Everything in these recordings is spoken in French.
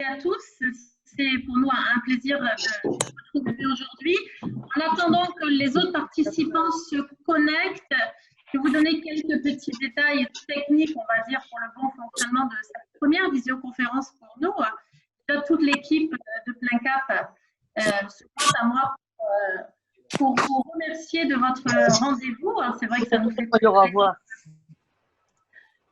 À tous, c'est pour nous un plaisir de vous retrouver aujourd'hui. En attendant que les autres participants se connectent, je vais vous donner quelques petits détails techniques, on va dire, pour le bon fonctionnement de cette première visioconférence pour nous. Déjà, toute l'équipe de Plein Cap se porte à moi pour vous remercier de votre rendez-vous. C'est vrai que ça nous fait plaisir.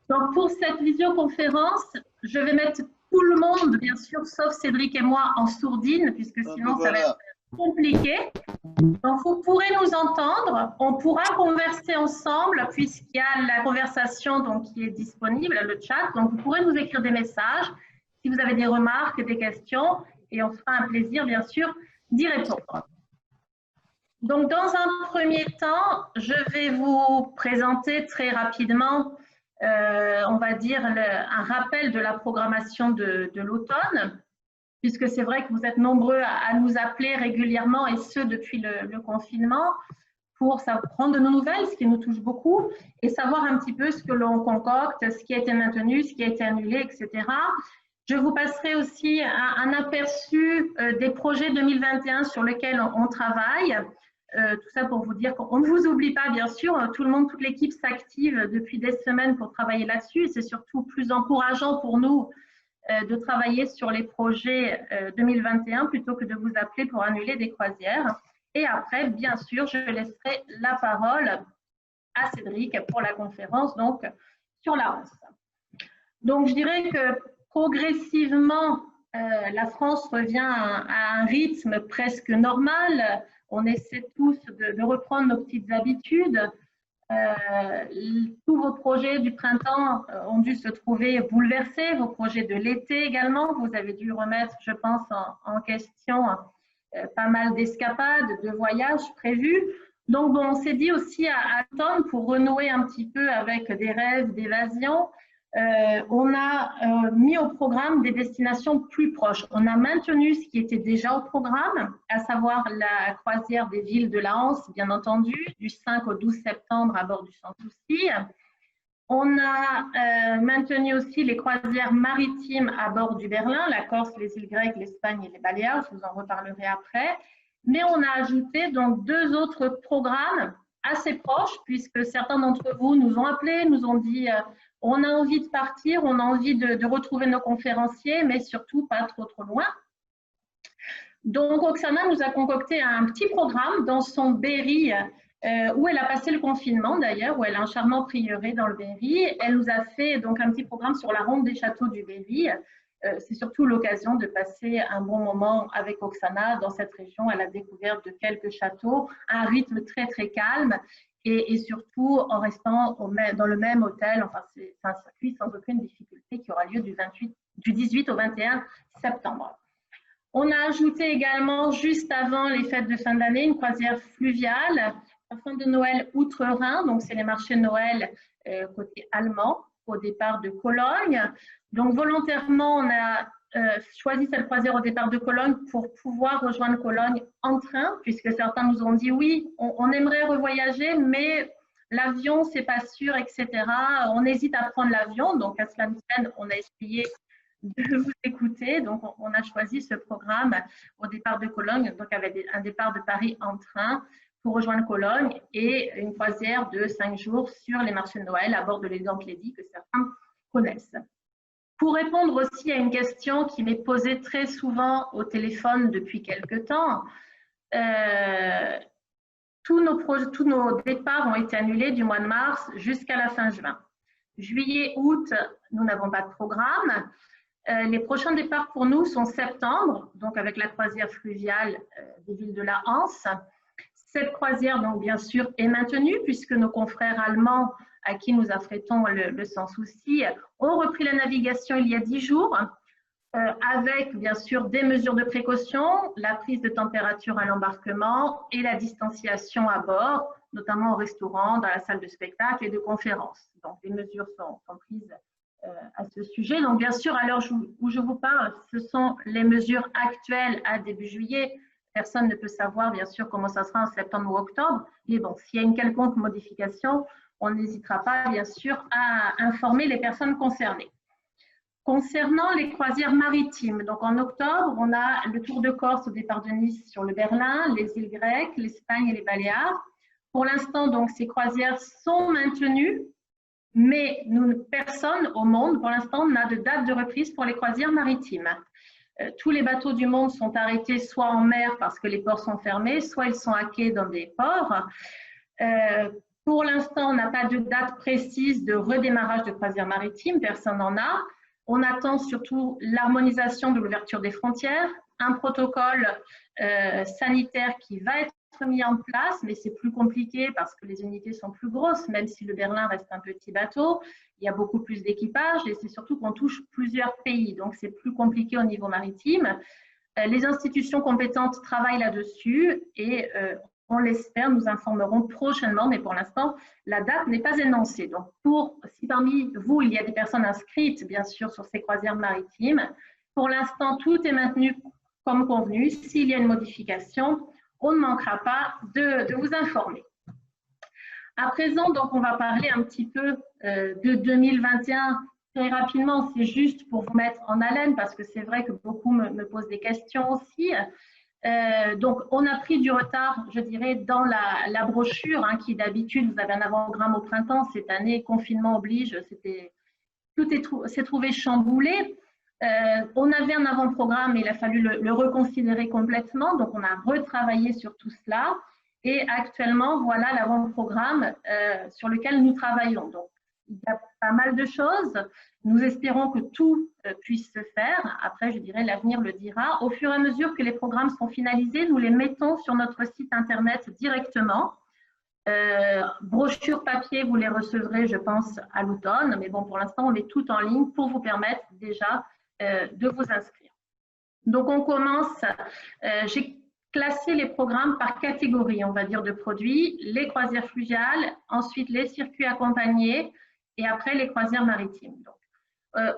Donc, pour cette visioconférence, je vais mettre tout le monde, bien sûr, sauf Cédric et moi, en sourdine, puisque sinon, ça va être compliqué. Donc, vous pourrez nous entendre, on pourra converser ensemble, puisqu'il y a la conversation donc, qui est disponible, le chat. Donc, vous pourrez nous écrire des messages, si vous avez des remarques, des questions, et on fera un plaisir, bien sûr, d'y répondre. Donc, dans un premier temps, je vais vous présenter très rapidement on va dire, un rappel de la programmation de l'automne, puisque c'est vrai que vous êtes nombreux à nous appeler régulièrement, et ce, depuis le confinement, pour prendre de nos nouvelles, ce qui nous touche beaucoup, et savoir un petit peu ce que l'on concocte, ce qui a été maintenu, ce qui a été annulé, etc. Je vous passerai aussi un aperçu des projets 2021 sur lesquels on travaille. Tout ça pour vous dire qu'on ne vous oublie pas, bien sûr. Tout le monde, toute l'équipe s'active depuis des semaines pour travailler là-dessus. C'est surtout plus encourageant pour nous de travailler sur les projets 2021 plutôt que de vous appeler pour annuler des croisières. Et après, bien sûr, je laisserai la parole à Cédric pour la conférence donc, sur la Hanse. Donc, je dirais que progressivement, la France revient à un rythme presque normal. On essaie tous de reprendre nos petites habitudes. Tous vos projets du printemps ont dû se trouver bouleversés, vos projets de l'été également. Vous avez dû remettre, je pense, en question pas mal d'escapades, de voyages prévus. Donc, bon, on s'est dit aussi à l'automne, pour renouer un petit peu avec des rêves d'évasion, on a mis au programme des destinations plus proches. On a maintenu ce qui était déjà au programme, à savoir la croisière des villes de la Hanse, bien entendu, du 5 au 12 septembre à bord du Sans Souci. On a maintenu aussi les croisières maritimes à bord du Berlin, la Corse, les îles grecques, l'Espagne et les Baléares, je vous en reparlerai après. Mais on a ajouté donc 2 autres programmes assez proches, puisque certains d'entre vous nous ont appelés, nous ont dit on a envie de partir, on a envie de retrouver nos conférenciers, mais surtout pas trop loin. Donc, Oksana nous a concocté un petit programme dans son Berry, où elle a passé le confinement d'ailleurs, où elle a un charmant prieuré dans le Berry. Elle nous a fait donc un petit programme sur la ronde des châteaux du Berry. C'est surtout l'occasion de passer un bon moment avec Oksana dans cette région à la découverte de quelques châteaux, à un rythme très calme. Et surtout en restant dans le même hôtel. Enfin, c'est un circuit sans aucune difficulté qui aura lieu du 18 au 21 septembre. On a ajouté également, juste avant les fêtes de fin d'année, une croisière fluviale, fin de Noël outre-Rhin. Donc, c'est les marchés de Noël côté allemand, au départ de Cologne. Donc, volontairement, on a choisi cette croisière au départ de Cologne pour pouvoir rejoindre Cologne en train, puisque certains nous ont dit oui, on aimerait revoyager, mais l'avion, c'est pas sûr, etc. On hésite à prendre l'avion. Donc, à cela ne tienne, on a essayé de vous écouter. Donc, on a choisi ce programme au départ de Cologne, donc avec un départ de Paris en train pour rejoindre Cologne et une croisière de 5 jours sur les marchés de Noël à bord de l'Elegant Lady que certains connaissent. Pour répondre aussi à une question qui m'est posée très souvent au téléphone depuis quelque temps, tous nos départs ont été annulés du mois de mars jusqu'à la fin juin. Juillet, août, nous n'avons pas de programme. Les prochains départs pour nous sont septembre, donc avec la croisière fluviale des villes de la Hanse. Cette croisière, donc bien sûr, est maintenue puisque nos confrères allemands à qui nous affrétons le Sans Souci ont repris la navigation il y a 10 jours avec bien sûr des mesures de précaution, la prise de température à l'embarquement et la distanciation à bord, notamment au restaurant, dans la salle de spectacle et de conférence. Donc, des mesures sont prises à ce sujet. Donc, bien sûr, à l'heure où je vous parle, ce sont les mesures actuelles à début juillet. Personne ne peut savoir, bien sûr, comment ça sera en septembre ou octobre. Mais bon, s'il y a une quelconque modification, on n'hésitera pas, bien sûr, à informer les personnes concernées. Concernant les croisières maritimes, donc en octobre, on a le Tour de Corse au départ de Nice sur le Berlin, les îles grecques, l'Espagne et les Baléares. Pour l'instant, donc, ces croisières sont maintenues, mais personne au monde, pour l'instant, n'a de date de reprise pour les croisières maritimes. Tous les bateaux du monde sont arrêtés soit en mer parce que les ports sont fermés, soit ils sont à quai dans des ports. Pour l'instant, on n'a pas de date précise de redémarrage de croisières maritimes, personne n'en a. On attend surtout l'harmonisation de l'ouverture des frontières, un protocole sanitaire qui va être mis en place, mais c'est plus compliqué parce que les unités sont plus grosses, même si le Berlin reste un petit bateau, il y a beaucoup plus d'équipage et c'est surtout qu'on touche plusieurs pays, donc c'est plus compliqué au niveau maritime. Les institutions compétentes travaillent là-dessus et on l'espère, nous informerons prochainement, mais pour l'instant, la date n'est pas énoncée. Donc, si parmi vous, il y a des personnes inscrites, bien sûr, sur ces croisières maritimes, pour l'instant, tout est maintenu comme convenu. S'il y a une modification, on ne manquera pas de vous informer. À présent, donc, on va parler un petit peu de 2021 très rapidement. C'est juste pour vous mettre en haleine parce que c'est vrai que beaucoup me posent des questions aussi. Donc, on a pris du retard, je dirais, dans la brochure qui d'habitude, vous avez un avant-programme au printemps. Cette année, confinement oblige, tout s'est trouvé chamboulé. On avait un avant-programme, il a fallu le reconsidérer complètement, donc on a retravaillé sur tout cela et actuellement, voilà l'avant-programme sur lequel nous travaillons. Donc, il y a pas mal de choses. Nous espérons que tout puisse se faire. Après, je dirais, l'avenir le dira. Au fur et à mesure que les programmes sont finalisés, nous les mettons sur notre site internet directement. Brochures papier, vous les recevrez, je pense, à l'automne. Mais bon, pour l'instant, on met tout en ligne pour vous permettre déjà de vous inscrire. Donc, on commence. J'ai classé les programmes par catégorie, on va dire, de produits. Les croisières fluviales, ensuite les circuits accompagnés et après les croisières maritimes. Donc,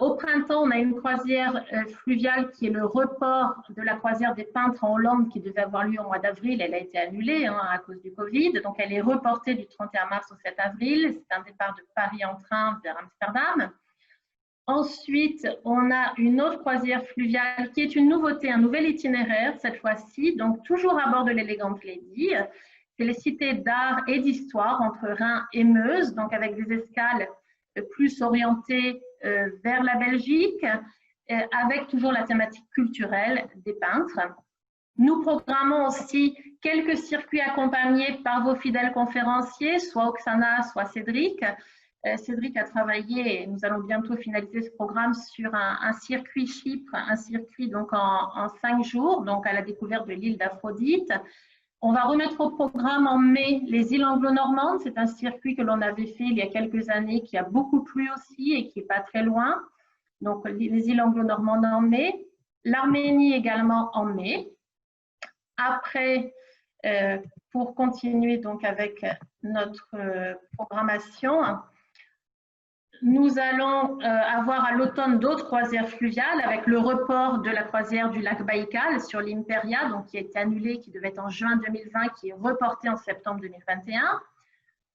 au printemps, on a une croisière fluviale qui est le report de la croisière des peintres en Hollande qui devait avoir lieu au mois d'avril. Elle a été annulée à cause du Covid. Donc, elle est reportée du 31 mars au 7 avril. C'est un départ de Paris en train vers Amsterdam. Ensuite, on a une autre croisière fluviale qui est une nouveauté, un nouvel itinéraire cette fois-ci, donc toujours à bord de l'Elegant Lady. C'est les cités d'art et d'histoire entre Rhin et Meuse, donc avec des escales plus orientées vers la Belgique, avec toujours la thématique culturelle des peintres. Nous programmons aussi quelques circuits accompagnés par vos fidèles conférenciers, soit Oksana, soit Cédric. Cédric a travaillé et nous allons bientôt finaliser ce programme sur un circuit Chypre, un circuit donc en 5 jours, donc à la découverte de l'île d'Aphrodite. On va remettre au programme en mai les îles anglo-normandes. C'est un circuit que l'on avait fait il y a quelques années qui a beaucoup plu aussi et qui n'est pas très loin. Donc les îles anglo-normandes en mai. L'Arménie également en mai. Après, pour continuer donc avec notre programmation, nous allons avoir à l'automne d'autres croisières fluviales avec le report de la croisière du lac Baïkal sur l'Imperia, donc qui a été annulée, qui devait être en juin 2020, qui est reportée en septembre 2021.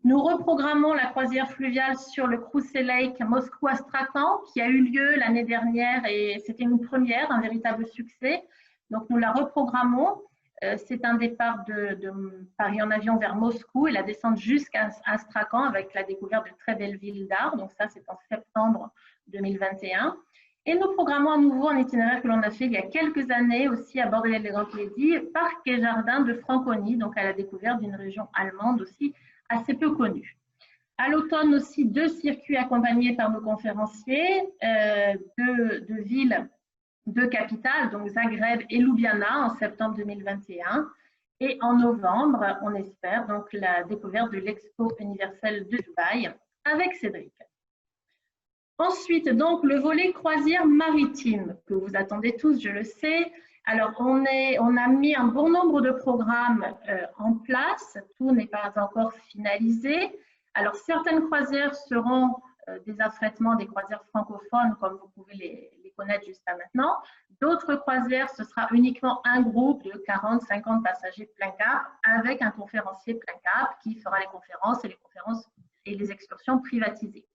Nous reprogrammons la croisière fluviale sur le Cruise Lake Moscou-Astrakhan, qui a eu lieu l'année dernière et c'était une première, un véritable succès. Donc nous la reprogrammons. C'est un départ de Paris en avion vers Moscou et la descente jusqu'à Astrakhan avec la découverte de très belles villes d'art. Donc ça, c'est en septembre 2021. Et nous programmons à nouveau un itinéraire que l'on a fait il y a quelques années aussi à bord de l'Elegant Lady, parc et jardin de Franconie, donc à la découverte d'une région allemande aussi assez peu connue. À l'automne aussi, 2 circuits accompagnés par nos conférenciers de villes de capitales, donc Zagreb et Ljubljana en septembre 2021. Et en novembre, on espère donc la découverte de l'Expo universelle de Dubaï avec Cédric. Ensuite, donc, le volet croisière maritime que vous attendez tous, je le sais. Alors, on a mis un bon nombre de programmes en place. Tout n'est pas encore finalisé. Alors, certaines croisières seront des affrètements des croisières francophones, comme vous pouvez les connaître jusqu'à maintenant. D'autres croisières, ce sera uniquement un groupe de 40-50 passagers plein cap avec un conférencier plein cap qui fera les conférences et les excursions privatisées.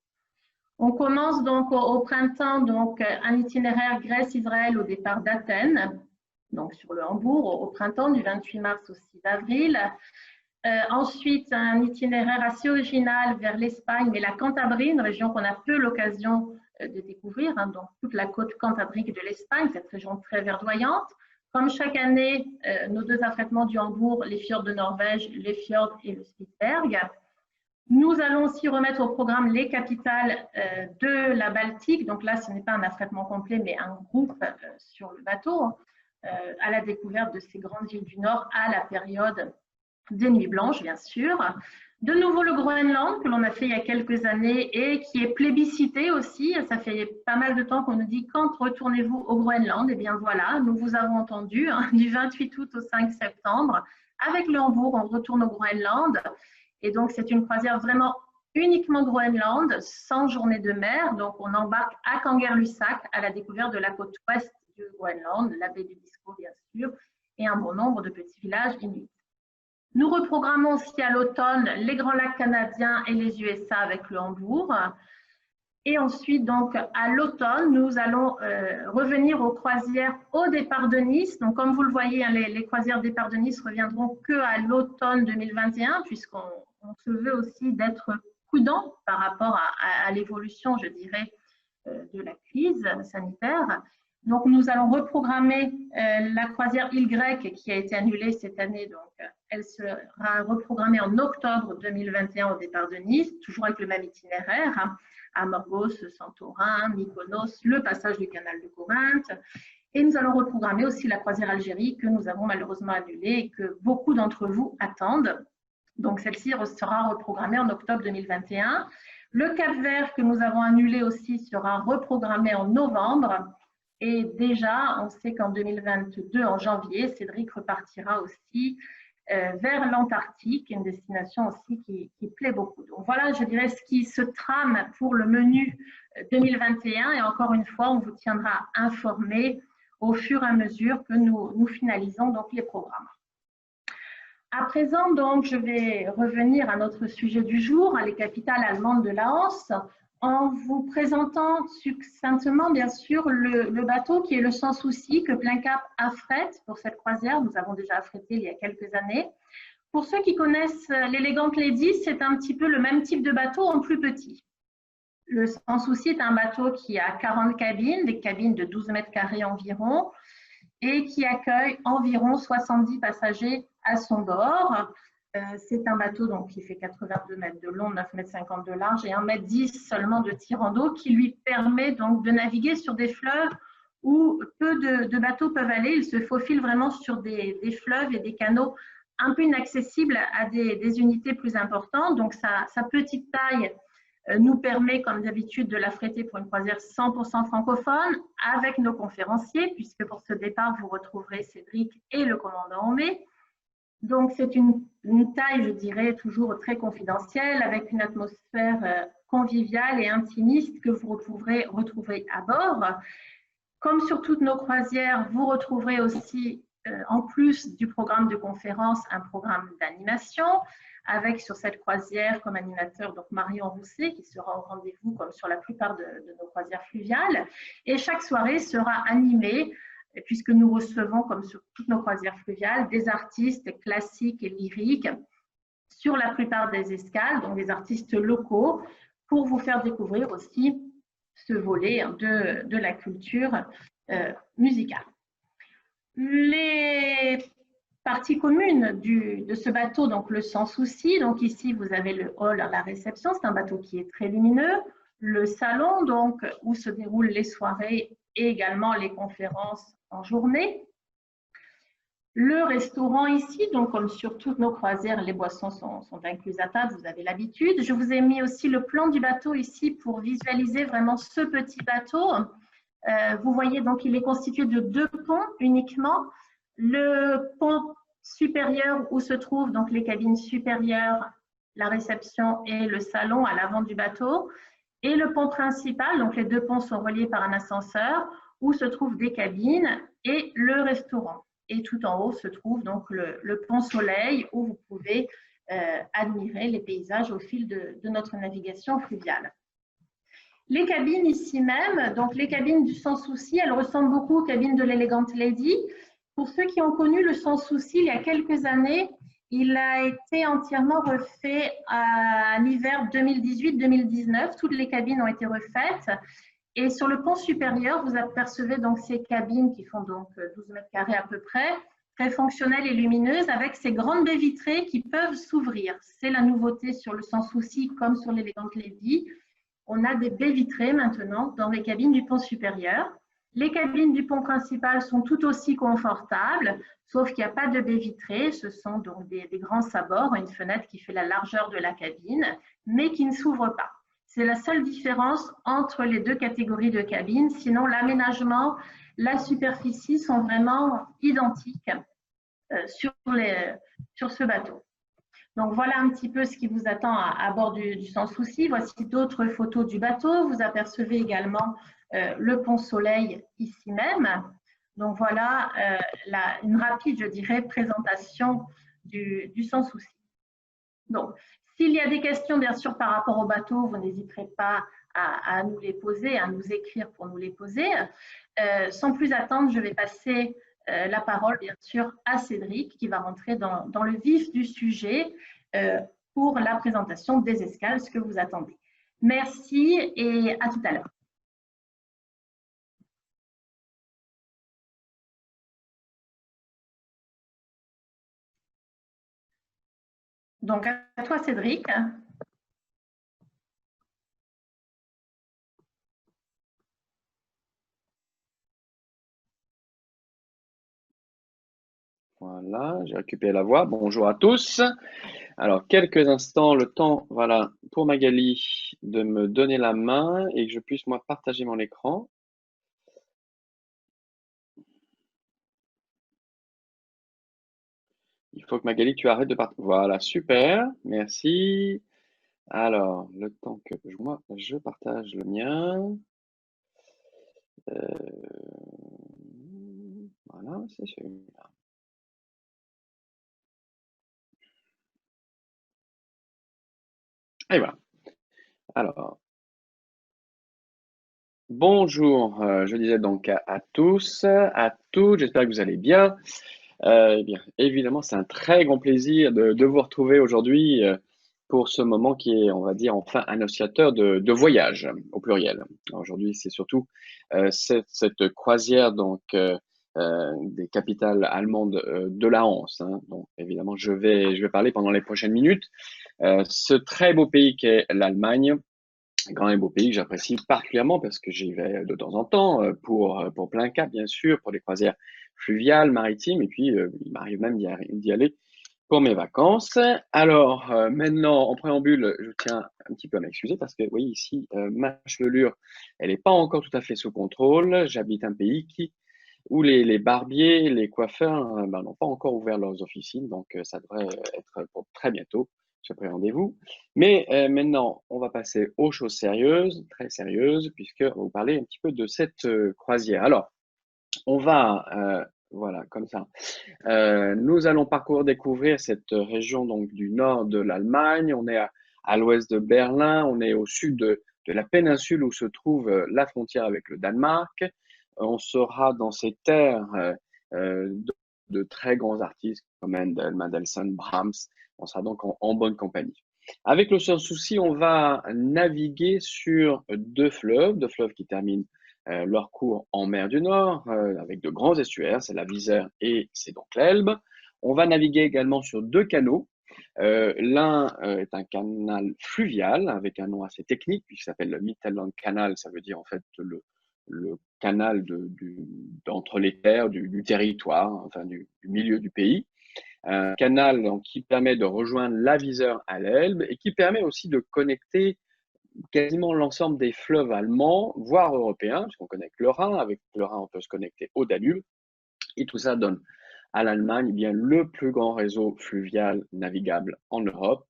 On commence donc au printemps donc, un itinéraire Grèce-Israël au départ d'Athènes, donc sur le Hambourg au printemps du 28 mars au 6 avril. Ensuite, un itinéraire assez original vers l'Espagne, mais la Cantabrie, une région qu'on a peu l'occasion de découvrir, hein, donc toute la côte cantabrique de l'Espagne, cette région très verdoyante. Comme chaque année, nos deux affrètements du Hambourg, les fjords de Norvège, les fjords et le Spitsberg. Nous allons aussi remettre au programme les capitales de la Baltique. Donc là, ce n'est pas un affrètement complet, mais un groupe sur le bateau, à la découverte de ces grandes villes du Nord à la période des Nuits Blanches, bien sûr. De nouveau, le Groenland, que l'on a fait il y a quelques années et qui est plébiscité aussi. Ça fait pas mal de temps qu'on nous dit quand retournez-vous au Groenland. Eh bien voilà, nous vous avons entendu, hein, du 28 août au 5 septembre. Avec le Hambourg, on retourne au Groenland. Et donc, c'est une croisière vraiment uniquement Groenland, sans journée de mer. Donc, on embarque à Kangerlussuaq à la découverte de la côte ouest du Groenland, la baie du Disko, bien sûr, et un bon nombre de petits villages inuits. Nous reprogrammons aussi à l'automne les Grands Lacs canadiens et les USA avec le Hambourg. Et ensuite, donc, à l'automne, nous allons revenir aux croisières au départ de Nice. Donc, comme vous le voyez, hein, les croisières départ de Nice reviendront qu'à l'automne 2021, puisqu'on se veut aussi d'être prudent par rapport à l'évolution, je dirais, de la crise sanitaire. Donc, nous allons reprogrammer la croisière Île Grecque qui a été annulée cette année. Donc, elle sera reprogrammée en octobre 2021 au départ de Nice, toujours avec le même itinéraire, hein, Amorgos, Santorin, Mykonos, le passage du canal de Corinthe. Et nous allons reprogrammer aussi la croisière Algérie que nous avons malheureusement annulée et que beaucoup d'entre vous attendent. Donc, celle-ci sera reprogrammée en octobre 2021. Le Cap-Vert que nous avons annulé aussi sera reprogrammé en novembre. Et déjà, on sait qu'en 2022, en janvier, Cédric repartira aussi vers l'Antarctique, une destination aussi qui plaît beaucoup. Donc voilà, je dirais ce qui se trame pour le menu 2021. Et encore une fois, on vous tiendra informé au fur et à mesure que nous finalisons donc les programmes. À présent, donc, je vais revenir à notre sujet du jour, à les capitales allemandes de la Hanse, en vous présentant succinctement, bien sûr, le bateau qui est le Sans Souci que Plein Cap affrète pour cette croisière. Nous avons déjà affrété il y a quelques années. Pour ceux qui connaissent l'Elegant Lady, c'est un petit peu le même type de bateau en plus petit. Le Sans Souci est un bateau qui a 40 cabines, des cabines de 12 mètres carrés environ, et qui accueille environ 70 passagers à son bord. C'est un bateau donc, qui fait 82 mètres de long, 9,50 mètres de large et 1,10 m seulement de tirant d'eau, qui lui permet donc de naviguer sur des fleuves où peu de bateaux peuvent aller. Il se faufile vraiment sur des fleuves et des canaux un peu inaccessibles à des unités plus importantes. Donc sa petite taille nous permet, comme d'habitude, de l'affréter pour une croisière 100% francophone avec nos conférenciers, puisque pour ce départ, vous retrouverez Cédric et le commandant Homé. Donc, c'est une taille, je dirais, toujours très confidentielle, avec une atmosphère conviviale et intimiste que vous pourrez retrouver à bord. Comme sur toutes nos croisières, vous retrouverez aussi, en plus du programme de conférence, un programme d'animation, avec sur cette croisière comme animateur donc Marion Rousset qui sera au rendez-vous comme sur la plupart de nos croisières fluviales. Et chaque soirée sera animée, puisque nous recevons, comme sur toutes nos croisières fluviales, des artistes classiques et lyriques sur la plupart des escales, donc des artistes locaux, pour vous faire découvrir aussi ce volet de la culture musicale. Les partie commune de ce bateau, donc le Sans Souci. Donc ici, vous avez le hall, la réception. C'est un bateau qui est très lumineux. Le salon, donc, où se déroulent les soirées et également les conférences en journée. Le restaurant ici, donc comme sur toutes nos croisières, les boissons sont incluses à table, vous avez l'habitude. Je vous ai mis aussi le plan du bateau ici pour visualiser vraiment ce petit bateau. Vous voyez, donc, il est constitué de 2 ponts uniquement. Le pont supérieur où se trouvent donc les cabines supérieures, la réception et le salon à l'avant du bateau, et le pont principal, donc les 2 ponts sont reliés par un ascenseur où se trouvent des cabines et le restaurant. Et tout en haut se trouve donc le pont Soleil où vous pouvez admirer les paysages au fil de notre navigation fluviale. Les cabines ici même, donc les cabines du Sans Souci, elles ressemblent beaucoup aux cabines de l'Elegant Lady. Pour ceux qui ont connu le Sans Souci il y a quelques années, il a été entièrement refait à l'hiver 2018-2019. Toutes les cabines ont été refaites. Et sur le pont supérieur, vous apercevez donc ces cabines qui font donc 12 mètres carrés à peu près, très fonctionnelles et lumineuses, avec ces grandes baies vitrées qui peuvent s'ouvrir. C'est la nouveauté sur le Sans Souci comme sur l'Elegant Lady. On a des baies vitrées maintenant dans les cabines du pont supérieur. Les cabines du pont principal sont tout aussi confortables, sauf qu'il n'y a pas de baies vitrées. Ce sont donc des grands sabords, une fenêtre qui fait la largeur de la cabine, mais qui ne s'ouvre pas. C'est la seule différence entre les deux catégories de cabines. Sinon, l'aménagement, la superficie sont vraiment identiques sur ce bateau. Donc voilà un petit peu ce qui vous attend à bord du Sans Souci. Voici d'autres photos du bateau. Vous apercevez également le pont Soleil ici même. Donc voilà une rapide, je dirais, présentation du Sans Souci. Donc, s'il y a des questions, bien sûr, par rapport au bateau, vous n'hésiterez pas à nous les poser, à nous écrire pour nous les poser. Sans plus attendre, je vais passer la parole, bien sûr, à Cédric, qui va rentrer dans le vif du sujet pour la présentation des escales, ce que vous attendez. Merci et à tout à l'heure. Donc, à toi, Cédric. Voilà, j'ai récupéré la voix. Bonjour à tous. Alors, quelques instants, le temps, voilà, pour Magali de me donner la main et que je puisse, moi, partager mon écran. Il faut que Magali, tu arrêtes de partager. Voilà, super, merci. Alors, le temps que moi, je partage le mien. Voilà, c'est celui-là. Et voilà. Alors, bonjour, je disais donc à tous, à toutes, j'espère que vous allez bien. Eh bien, évidemment, c'est un très grand plaisir de vous retrouver aujourd'hui pour ce moment qui est, on va dire, enfin annonciateur de voyage au pluriel. Aujourd'hui, c'est surtout cette croisière donc des capitales allemandes de la Hanse. Hein. Donc, évidemment, je vais parler pendant les prochaines minutes. Ce très beau pays qu'est l'Allemagne, grand et beau pays que j'apprécie particulièrement parce que j'y vais de temps en temps pour plein cap, bien sûr, pour des croisières fluviales, maritimes, et puis il m'arrive même d'y aller pour mes vacances. Alors, maintenant, en préambule, je tiens un petit peu à m'excuser parce que, oui, ici, ma chevelure, elle n'est pas encore tout à fait sous contrôle. J'habite un pays où les barbiers, les coiffeurs n'ont pas encore ouvert leurs officines, donc ça devrait être pour très bientôt. J'ai pris rendez-vous. Mais maintenant, on va passer aux choses sérieuses, très sérieuses, puisque on va vous parler un petit peu de cette croisière. Alors, on va, voilà, comme ça. Nous allons découvrir cette région donc du nord de l'Allemagne. On est à l'ouest de Berlin, on est au sud de la péninsule où se trouve la frontière avec le Danemark. On sera dans ces terres de très grands artistes comme Handel, Mendelssohn, Brahms. On sera donc en bonne compagnie. Avec le Sans Souci, on va naviguer sur deux fleuves qui terminent leur cours en mer du Nord, avec de grands estuaires, c'est la Weser et c'est donc l'Elbe. On va naviguer également sur deux canaux. L'un est un canal fluvial avec un nom assez technique, qui s'appelle le Mittelland Canal, ça veut dire en fait le canal entre les terres du territoire, enfin du milieu du pays. Un canal donc, qui permet de rejoindre la Weser à l'Elbe et qui permet aussi de connecter quasiment l'ensemble des fleuves allemands, voire européens, puisqu'on connecte le Rhin. Avec le Rhin, on peut se connecter au Danube. Et tout ça donne à l'Allemagne eh bien le plus grand réseau fluvial navigable en Europe.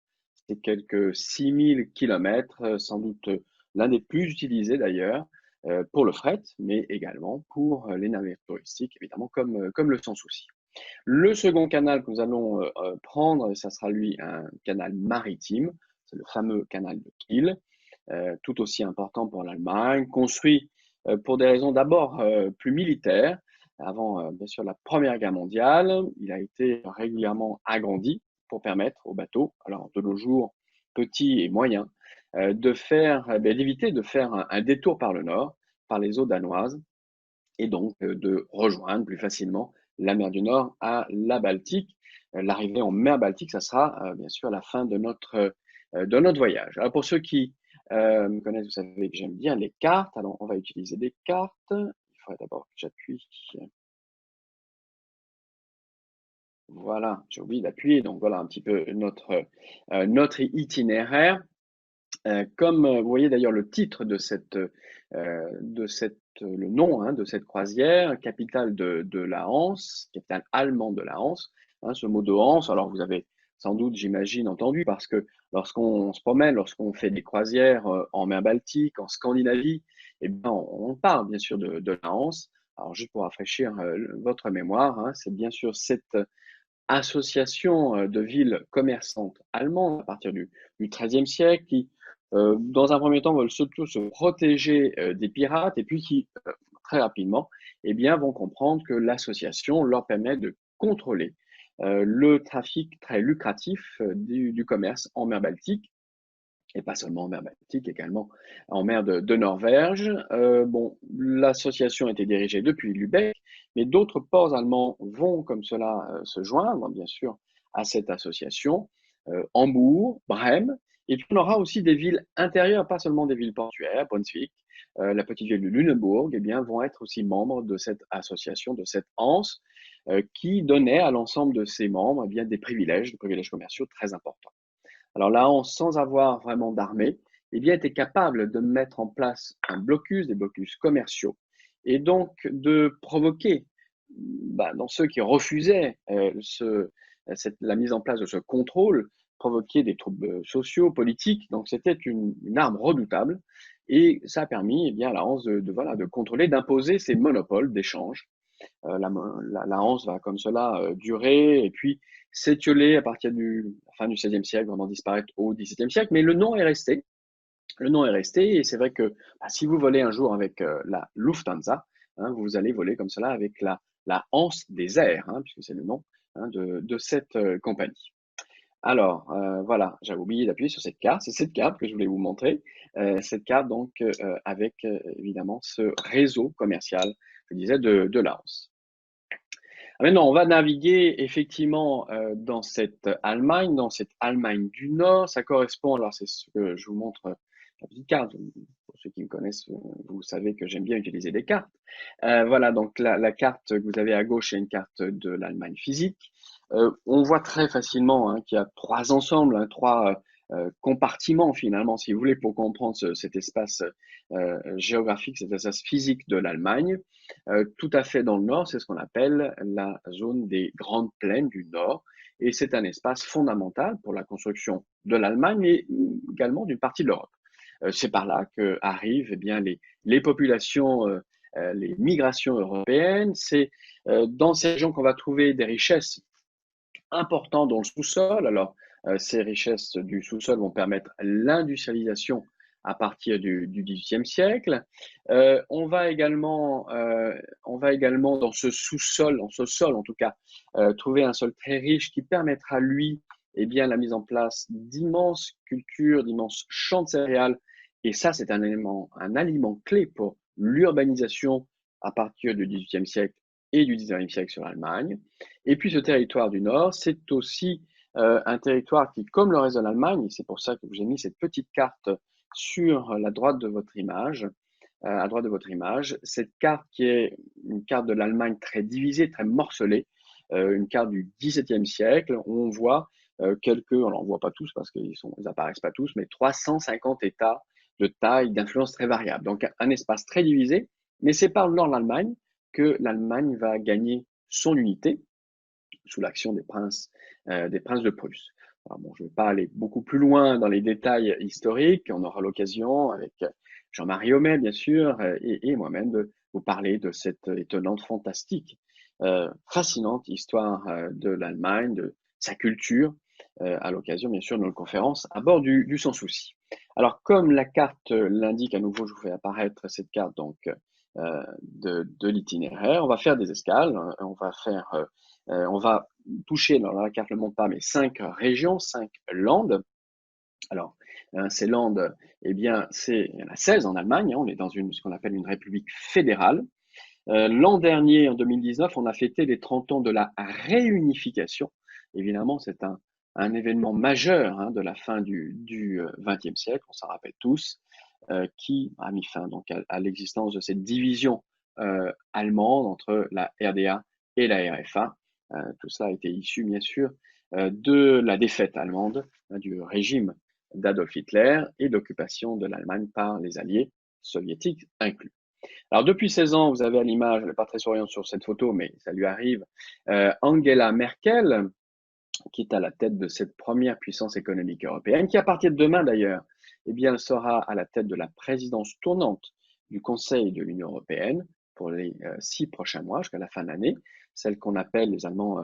C'est quelques 6000 kilomètres, sans doute l'un des plus utilisés d'ailleurs, pour le fret, mais également pour les navires touristiques, évidemment, comme le Sans Souci. Le second canal que nous allons prendre, ça sera lui un canal maritime, c'est le fameux canal de Kiel, tout aussi important pour l'Allemagne, construit pour des raisons d'abord plus militaires. Avant, bien sûr, la Première Guerre mondiale, il a été régulièrement agrandi pour permettre aux bateaux, alors de nos jours petits et moyens, d'éviter de faire un détour par le nord, par les eaux danoises, et donc de rejoindre plus facilement la mer du Nord à la Baltique. L'arrivée en mer Baltique, ça sera bien sûr la fin de notre voyage. Alors pour ceux qui me connaissent, vous savez que j'aime bien les cartes. Alors on va utiliser des cartes. Il faudrait d'abord que j'appuie. Voilà, j'ai oublié d'appuyer. Donc voilà un petit peu notre itinéraire. Comme vous voyez d'ailleurs le titre le nom hein, de cette croisière, capitale de la Hanse, capitale allemande de la Hanse. Hein, ce mot de Hanse, alors vous avez sans doute, j'imagine, entendu, parce que lorsqu'on se promène, lorsqu'on fait des croisières en mer Baltique, en Scandinavie, eh bien, on parle bien sûr de la Hanse. Alors juste pour rafraîchir votre mémoire, hein, c'est bien sûr cette association de villes commerçantes allemandes à partir du XIIIe siècle qui, dans un premier temps, veulent surtout se protéger des pirates et puis qui, très rapidement, eh bien, vont comprendre que l'association leur permet de contrôler le trafic très lucratif du commerce en mer Baltique et pas seulement en mer Baltique, également en mer de Norvège. Bon, l'association était dirigée depuis Lübeck, mais d'autres ports allemands vont comme cela se joindre, bien sûr, à cette association. Hambourg, Brême, et puis on aura aussi des villes intérieures, pas seulement des villes portuaires, Brunswick, la petite ville de Lunebourg, eh bien, vont être aussi membres de cette association, de cette ANSE, qui donnait à l'ensemble de ses membres eh bien, des privilèges commerciaux très importants. Alors là, sans avoir vraiment d'armée, eh bien, était capable de mettre en place des blocus commerciaux, et donc de provoquer dans ceux qui refusaient la mise en place de ce contrôle, provoquer des troubles sociaux, politiques. Donc c'était une arme redoutable, et ça a permis eh bien, à la Hanse voilà, de contrôler, d'imposer ces monopoles d'échange. La Hanse va comme cela durer et puis s'étioler à partir de la fin du XVIe siècle, vraiment disparaître au XVIIe siècle. Mais le nom est resté. Le nom est resté et c'est vrai que si vous volez un jour avec la Lufthansa, hein, vous allez voler comme cela avec la Hanse des airs, hein, puisque c'est le nom hein, de cette compagnie. Alors, voilà, j'avais oublié d'appuyer sur cette carte. C'est cette carte que je voulais vous montrer. Cette carte, donc, avec évidemment ce réseau commercial, je disais, de la Hanse. Maintenant, on va naviguer effectivement dans cette Allemagne du Nord. Ça correspond, alors c'est ce que je vous montre, la petite carte. Pour ceux qui me connaissent, vous savez que j'aime bien utiliser des cartes. Voilà, donc la carte que vous avez à gauche est une carte de l'Allemagne physique. On voit très facilement hein, qu'il y a trois ensembles, hein, trois compartiments finalement, si vous voulez, pour comprendre cet espace géographique, cet espace physique de l'Allemagne. Tout à fait dans le nord, c'est ce qu'on appelle la zone des Grandes Plaines du Nord. Et c'est un espace fondamental pour la construction de l'Allemagne, mais également d'une partie de l'Europe. C'est par là qu'arrivent eh bien, les populations, les migrations européennes. C'est dans ces régions qu'on va trouver des richesses importantes dans le sous-sol. Alors, ces richesses du sous-sol vont permettre l'industrialisation à partir du XVIIIe siècle. On va également dans ce sous-sol, dans ce sol en tout cas, trouver un sol très riche qui permettra, lui, eh bien, la mise en place d'immenses cultures, d'immenses champs de céréales. Et ça, c'est un aliment clé pour l'urbanisation à partir du XVIIIe siècle et du XIXe siècle sur l'Allemagne. Et puis ce territoire du Nord, c'est aussi un territoire qui, comme le reste de l'Allemagne, c'est pour ça que j'ai mis cette petite carte sur la droite de votre image, à droite de votre image, cette carte qui est une carte de l'Allemagne très divisée, très morcelée, une carte du XVIIe siècle, où on voit alors on ne voit pas tous parce qu'ils n'apparaissent pas tous, mais 350 États de taille, d'influence très variable. Donc un espace très divisé, mais c'est par le nord de l'Allemagne que l'Allemagne va gagner son unité sous l'action des princes de Prusse. Alors bon, je ne vais pas aller beaucoup plus loin dans les détails historiques, on aura l'occasion avec Jean-Marie Homais, bien sûr, et moi-même de vous parler de cette étonnante, fantastique, fascinante histoire de l'Allemagne, de sa culture, à l'occasion, bien sûr, de notre conférence à bord du Sans Souci. Alors, comme la carte l'indique, à nouveau, je vous fais apparaître cette carte donc, de l'itinéraire. On va faire des escales, on va toucher, dans la carte ne le montre pas, mais 5 régions, 5 landes. Alors, ces landes, eh bien, il y en a 16 en Allemagne, hein, on est dans ce qu'on appelle une république fédérale. L'an dernier, en 2019, on a fêté les 30 ans de la réunification. Évidemment, c'est un événement majeur, hein, de la fin du XXe siècle, on s'en rappelle tous, qui a mis fin donc à l'existence de cette division allemande entre la RDA et la RFA. Tout cela a été issu, bien sûr, de la défaite allemande, hein, du régime d'Adolf Hitler et d'occupation de l'Allemagne par les Alliés, soviétiques inclus. Alors, depuis 16 ans, vous avez à l'image, elle n'est pas très souriante sur cette photo, mais ça lui arrive, Angela Merkel, qui est à la tête de cette première puissance économique européenne, qui à partir de demain d'ailleurs, eh bien, sera à la tête de la présidence tournante du Conseil de l'Union européenne pour les 6 prochains mois, jusqu'à la fin de l'année. Celle qu'on appelle, les Allemands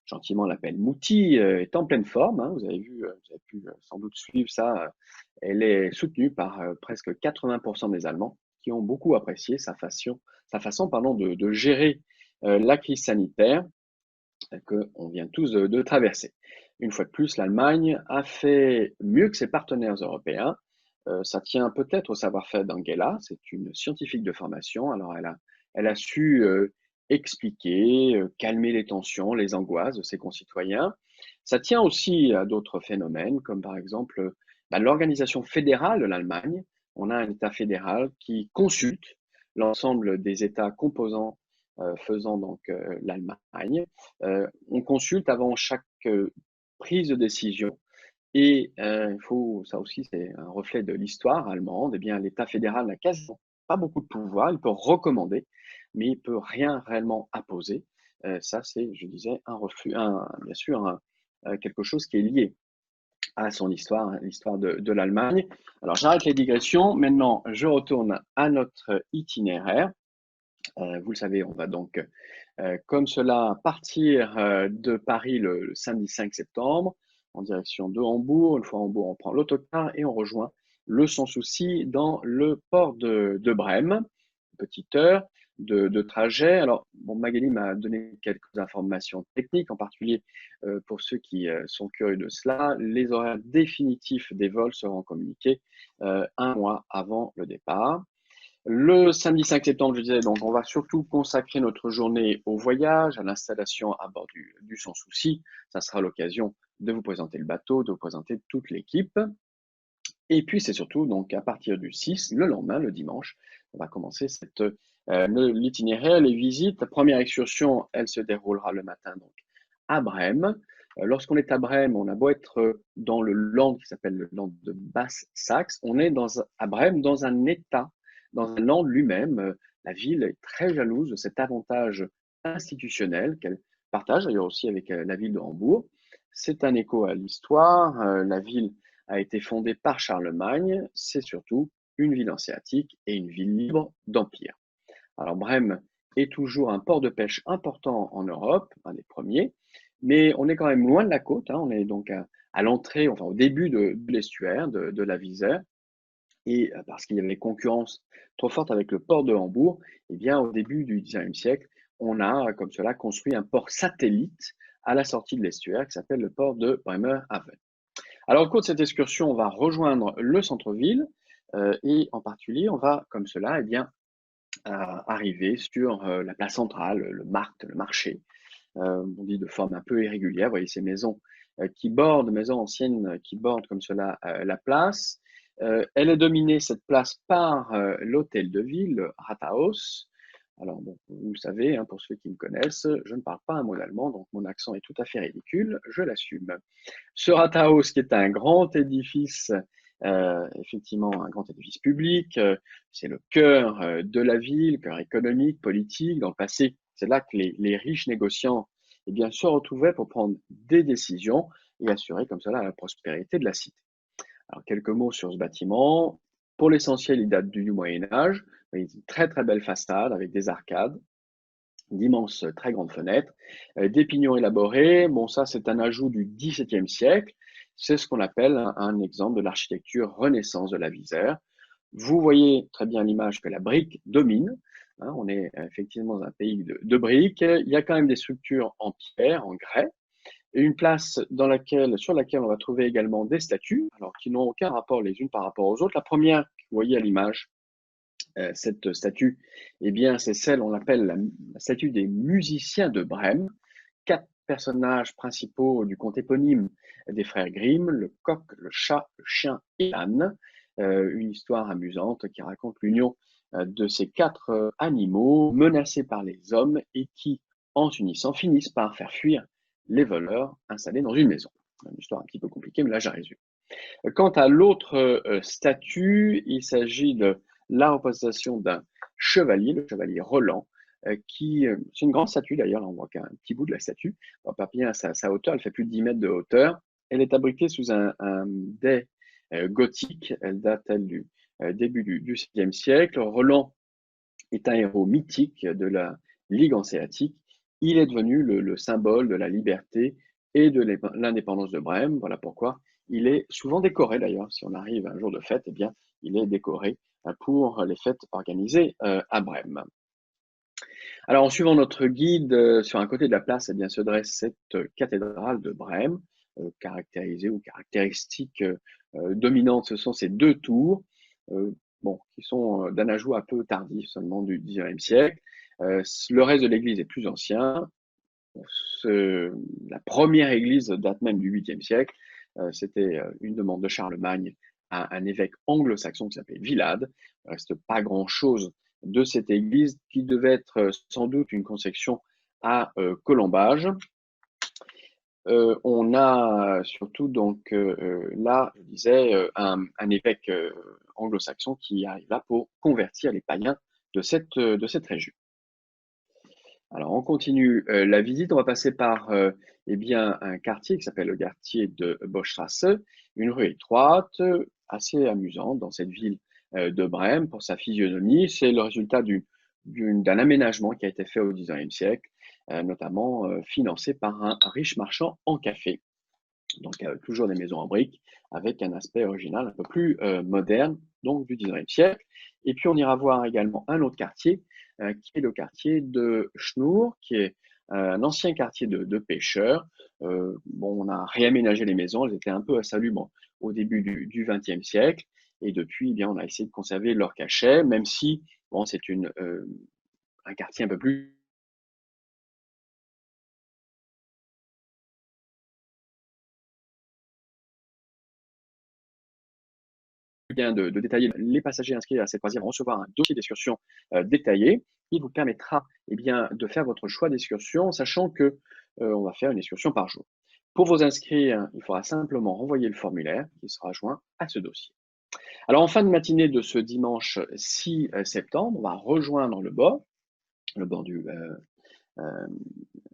gentiment l'appellent Mutti, est en pleine forme, hein, vous avez vu, vous avez pu sans doute suivre ça. Elle est soutenue par presque 80% des Allemands qui ont beaucoup apprécié sa façon de gérer la crise sanitaire qu'on vient tous de traverser. Une fois de plus, l'Allemagne a fait mieux que ses partenaires européens. Ça tient peut-être au savoir-faire d'Angela, c'est une scientifique de formation, alors elle a su expliquer, calmer les tensions, les angoisses de ses concitoyens. Ça tient aussi à d'autres phénomènes, comme par exemple l'organisation fédérale de l'Allemagne. On a un État fédéral qui consulte l'ensemble des États composants faisant donc l'Allemagne. On consulte avant chaque prise de décision et ça aussi c'est un reflet de l'histoire allemande, eh bien l'État fédéral n'a quasiment pas beaucoup de pouvoir, il peut recommander, mais il peut rien réellement imposer. Ça c'est, je disais, bien sûr, quelque chose qui est lié à son histoire, hein, l'histoire de l'Allemagne. Alors j'arrête les digressions, maintenant je retourne à notre itinéraire. Vous le savez, on va donc comme cela partir de Paris le samedi 5 septembre en direction de Hambourg. Une fois à Hambourg, on prend l'autocar et on rejoint le Sans Souci dans le port de Brême. Petite heure de trajet. Alors, bon, Magali m'a donné quelques informations techniques, en particulier pour ceux qui sont curieux de cela. Les horaires définitifs des vols seront communiqués un mois avant le départ. Le samedi 5 septembre, je disais, donc on va surtout consacrer notre journée au voyage, à l'installation à bord du Sans Souci. Ça sera l'occasion de vous présenter le bateau, de vous présenter toute l'équipe. Et puis c'est surtout donc à partir du 6, le lendemain, le dimanche, on va commencer l'itinéraire, les visites. La première excursion, elle se déroulera le matin donc à Brême. Lorsqu'on est à Brême, on a beau être dans le land qui s'appelle le land de Basse-Saxe, on est à Brême dans un état, dans un land lui-même. La ville est très jalouse de cet avantage institutionnel qu'elle partage d'ailleurs aussi avec la ville de Hambourg. C'est un écho à l'histoire. La ville a été fondée par Charlemagne. C'est surtout une ville hanséatique et une ville libre d'empire. Alors Brême est toujours un port de pêche important en Europe, un des premiers, mais on est quand même loin de la côte, hein. On est donc à l'entrée, enfin au début de l'estuaire, de la Visère, et parce qu'il y avait concurrence trop forte avec le port de Hambourg, eh bien au début du XIXe siècle, on a comme cela construit un port satellite à la sortie de l'estuaire qui s'appelle le port de Bremerhaven. Alors au cours de cette excursion, on va rejoindre le centre-ville et en particulier, on va comme cela, eh bien, arriver sur la place centrale, le markt, le marché. On dit de forme un peu irrégulière. Vous voyez ces maisons maisons anciennes qui bordent comme cela la place. Elle est dominée, cette place, par l'hôtel de ville, le Rathaus. Alors, bon, vous le savez, hein, pour ceux qui me connaissent, je ne parle pas un mot d'allemand, donc mon accent est tout à fait ridicule, je l'assume. Ce Rathaus, qui est un grand édifice, effectivement un grand édifice public, c'est le cœur de la ville, cœur économique, politique. Dans le passé, c'est là que les riches négociants eh bien, se retrouvaient pour prendre des décisions et assurer comme cela la prospérité de la cité. Alors, quelques mots sur ce bâtiment. Pour l'essentiel, il date du Moyen Âge. Une très très belle façade avec des arcades. d'immenses, très grandes fenêtres, des pignons élaborés. Bon, ça, c'est un ajout du XVIIe siècle. C'est ce qu'on appelle un exemple de l'architecture Renaissance de la Visère. Vous voyez très bien l'image que la brique domine. Hein, on est effectivement dans un pays de briques. Il y a quand même des structures en pierre, en grès, et une place sur laquelle on va trouver également des statues, alors qui n'ont aucun rapport les unes par rapport aux autres. La première que vous voyez à l'image, cette statue, eh bien, c'est celle, on l'appelle la statue des musiciens de Brême. 4 personnages principaux du conte éponyme des frères Grimm, le coq, le chat, le chien et l'âne. Une histoire amusante qui raconte l'union de ces 4 animaux menacés par les hommes et qui, en s'unissant, finissent par faire fuir les voleurs installés dans une maison. Une histoire un petit peu compliquée, mais là, j'ai résumé. Quant à l'autre statue, il s'agit de la représentation d'un chevalier, le chevalier Roland, c'est une grande statue d'ailleurs, on voit qu'un petit bout de la statue, on voit pas bien sa hauteur, elle fait plus de 10 mètres de hauteur. Elle est abritée sous un dais gothique, elle date du début du XVIe siècle. Roland est un héros mythique de la Ligue hanséatique. Il est devenu le symbole de la liberté et de l'indépendance de Brême. Voilà pourquoi il est souvent décoré d'ailleurs. Si on arrive un jour de fête, eh bien, il est décoré pour les fêtes organisées à Brême. Alors, en suivant notre guide, sur un côté de la place, eh bien, se dresse cette cathédrale de Brême, caractérisée ou caractéristique dominante, ce sont ces 2 tours, bon, qui sont d'un ajout un peu tardif, seulement du XIXe siècle. Le reste de l'église est plus ancien. La première église date même du 8e siècle. C'était une demande de Charlemagne à un évêque anglo-saxon qui s'appelait Villade. Il ne reste pas grand-chose de cette église qui devait être sans doute une conception à colombage. On a surtout donc là, je disais, un évêque anglo-saxon qui arrive là pour convertir les païens de cette région. Alors, on continue la visite. On va passer par eh bien, un quartier qui s'appelle le quartier de Boschstrasse, une rue étroite, assez amusante dans cette ville de Brême pour sa physionomie. C'est le résultat d'un aménagement qui a été fait au XIXe siècle, notamment financé par un riche marchand en café. Donc, toujours des maisons en briques avec un aspect original un peu plus moderne, donc du XIXe siècle. Et puis, on ira voir également un autre quartier qui est le quartier de Schnoor, qui est un ancien quartier de pêcheurs. Bon, on a réaménagé les maisons, elles étaient un peu insalubres au début du XXe siècle. Et depuis, eh bien, on a essayé de conserver leur cachet, même si bon, c'est un quartier un peu plus bien de détailler. Les passagers inscrits à cette croisière vont recevoir un dossier d'excursion détaillé qui vous permettra eh bien, de faire votre choix d'excursion, sachant que on va faire une excursion par jour. Pour vous inscrire, il faudra simplement renvoyer le formulaire qui sera joint à ce dossier. Alors, en fin de matinée de ce dimanche 6 septembre, on va rejoindre le bord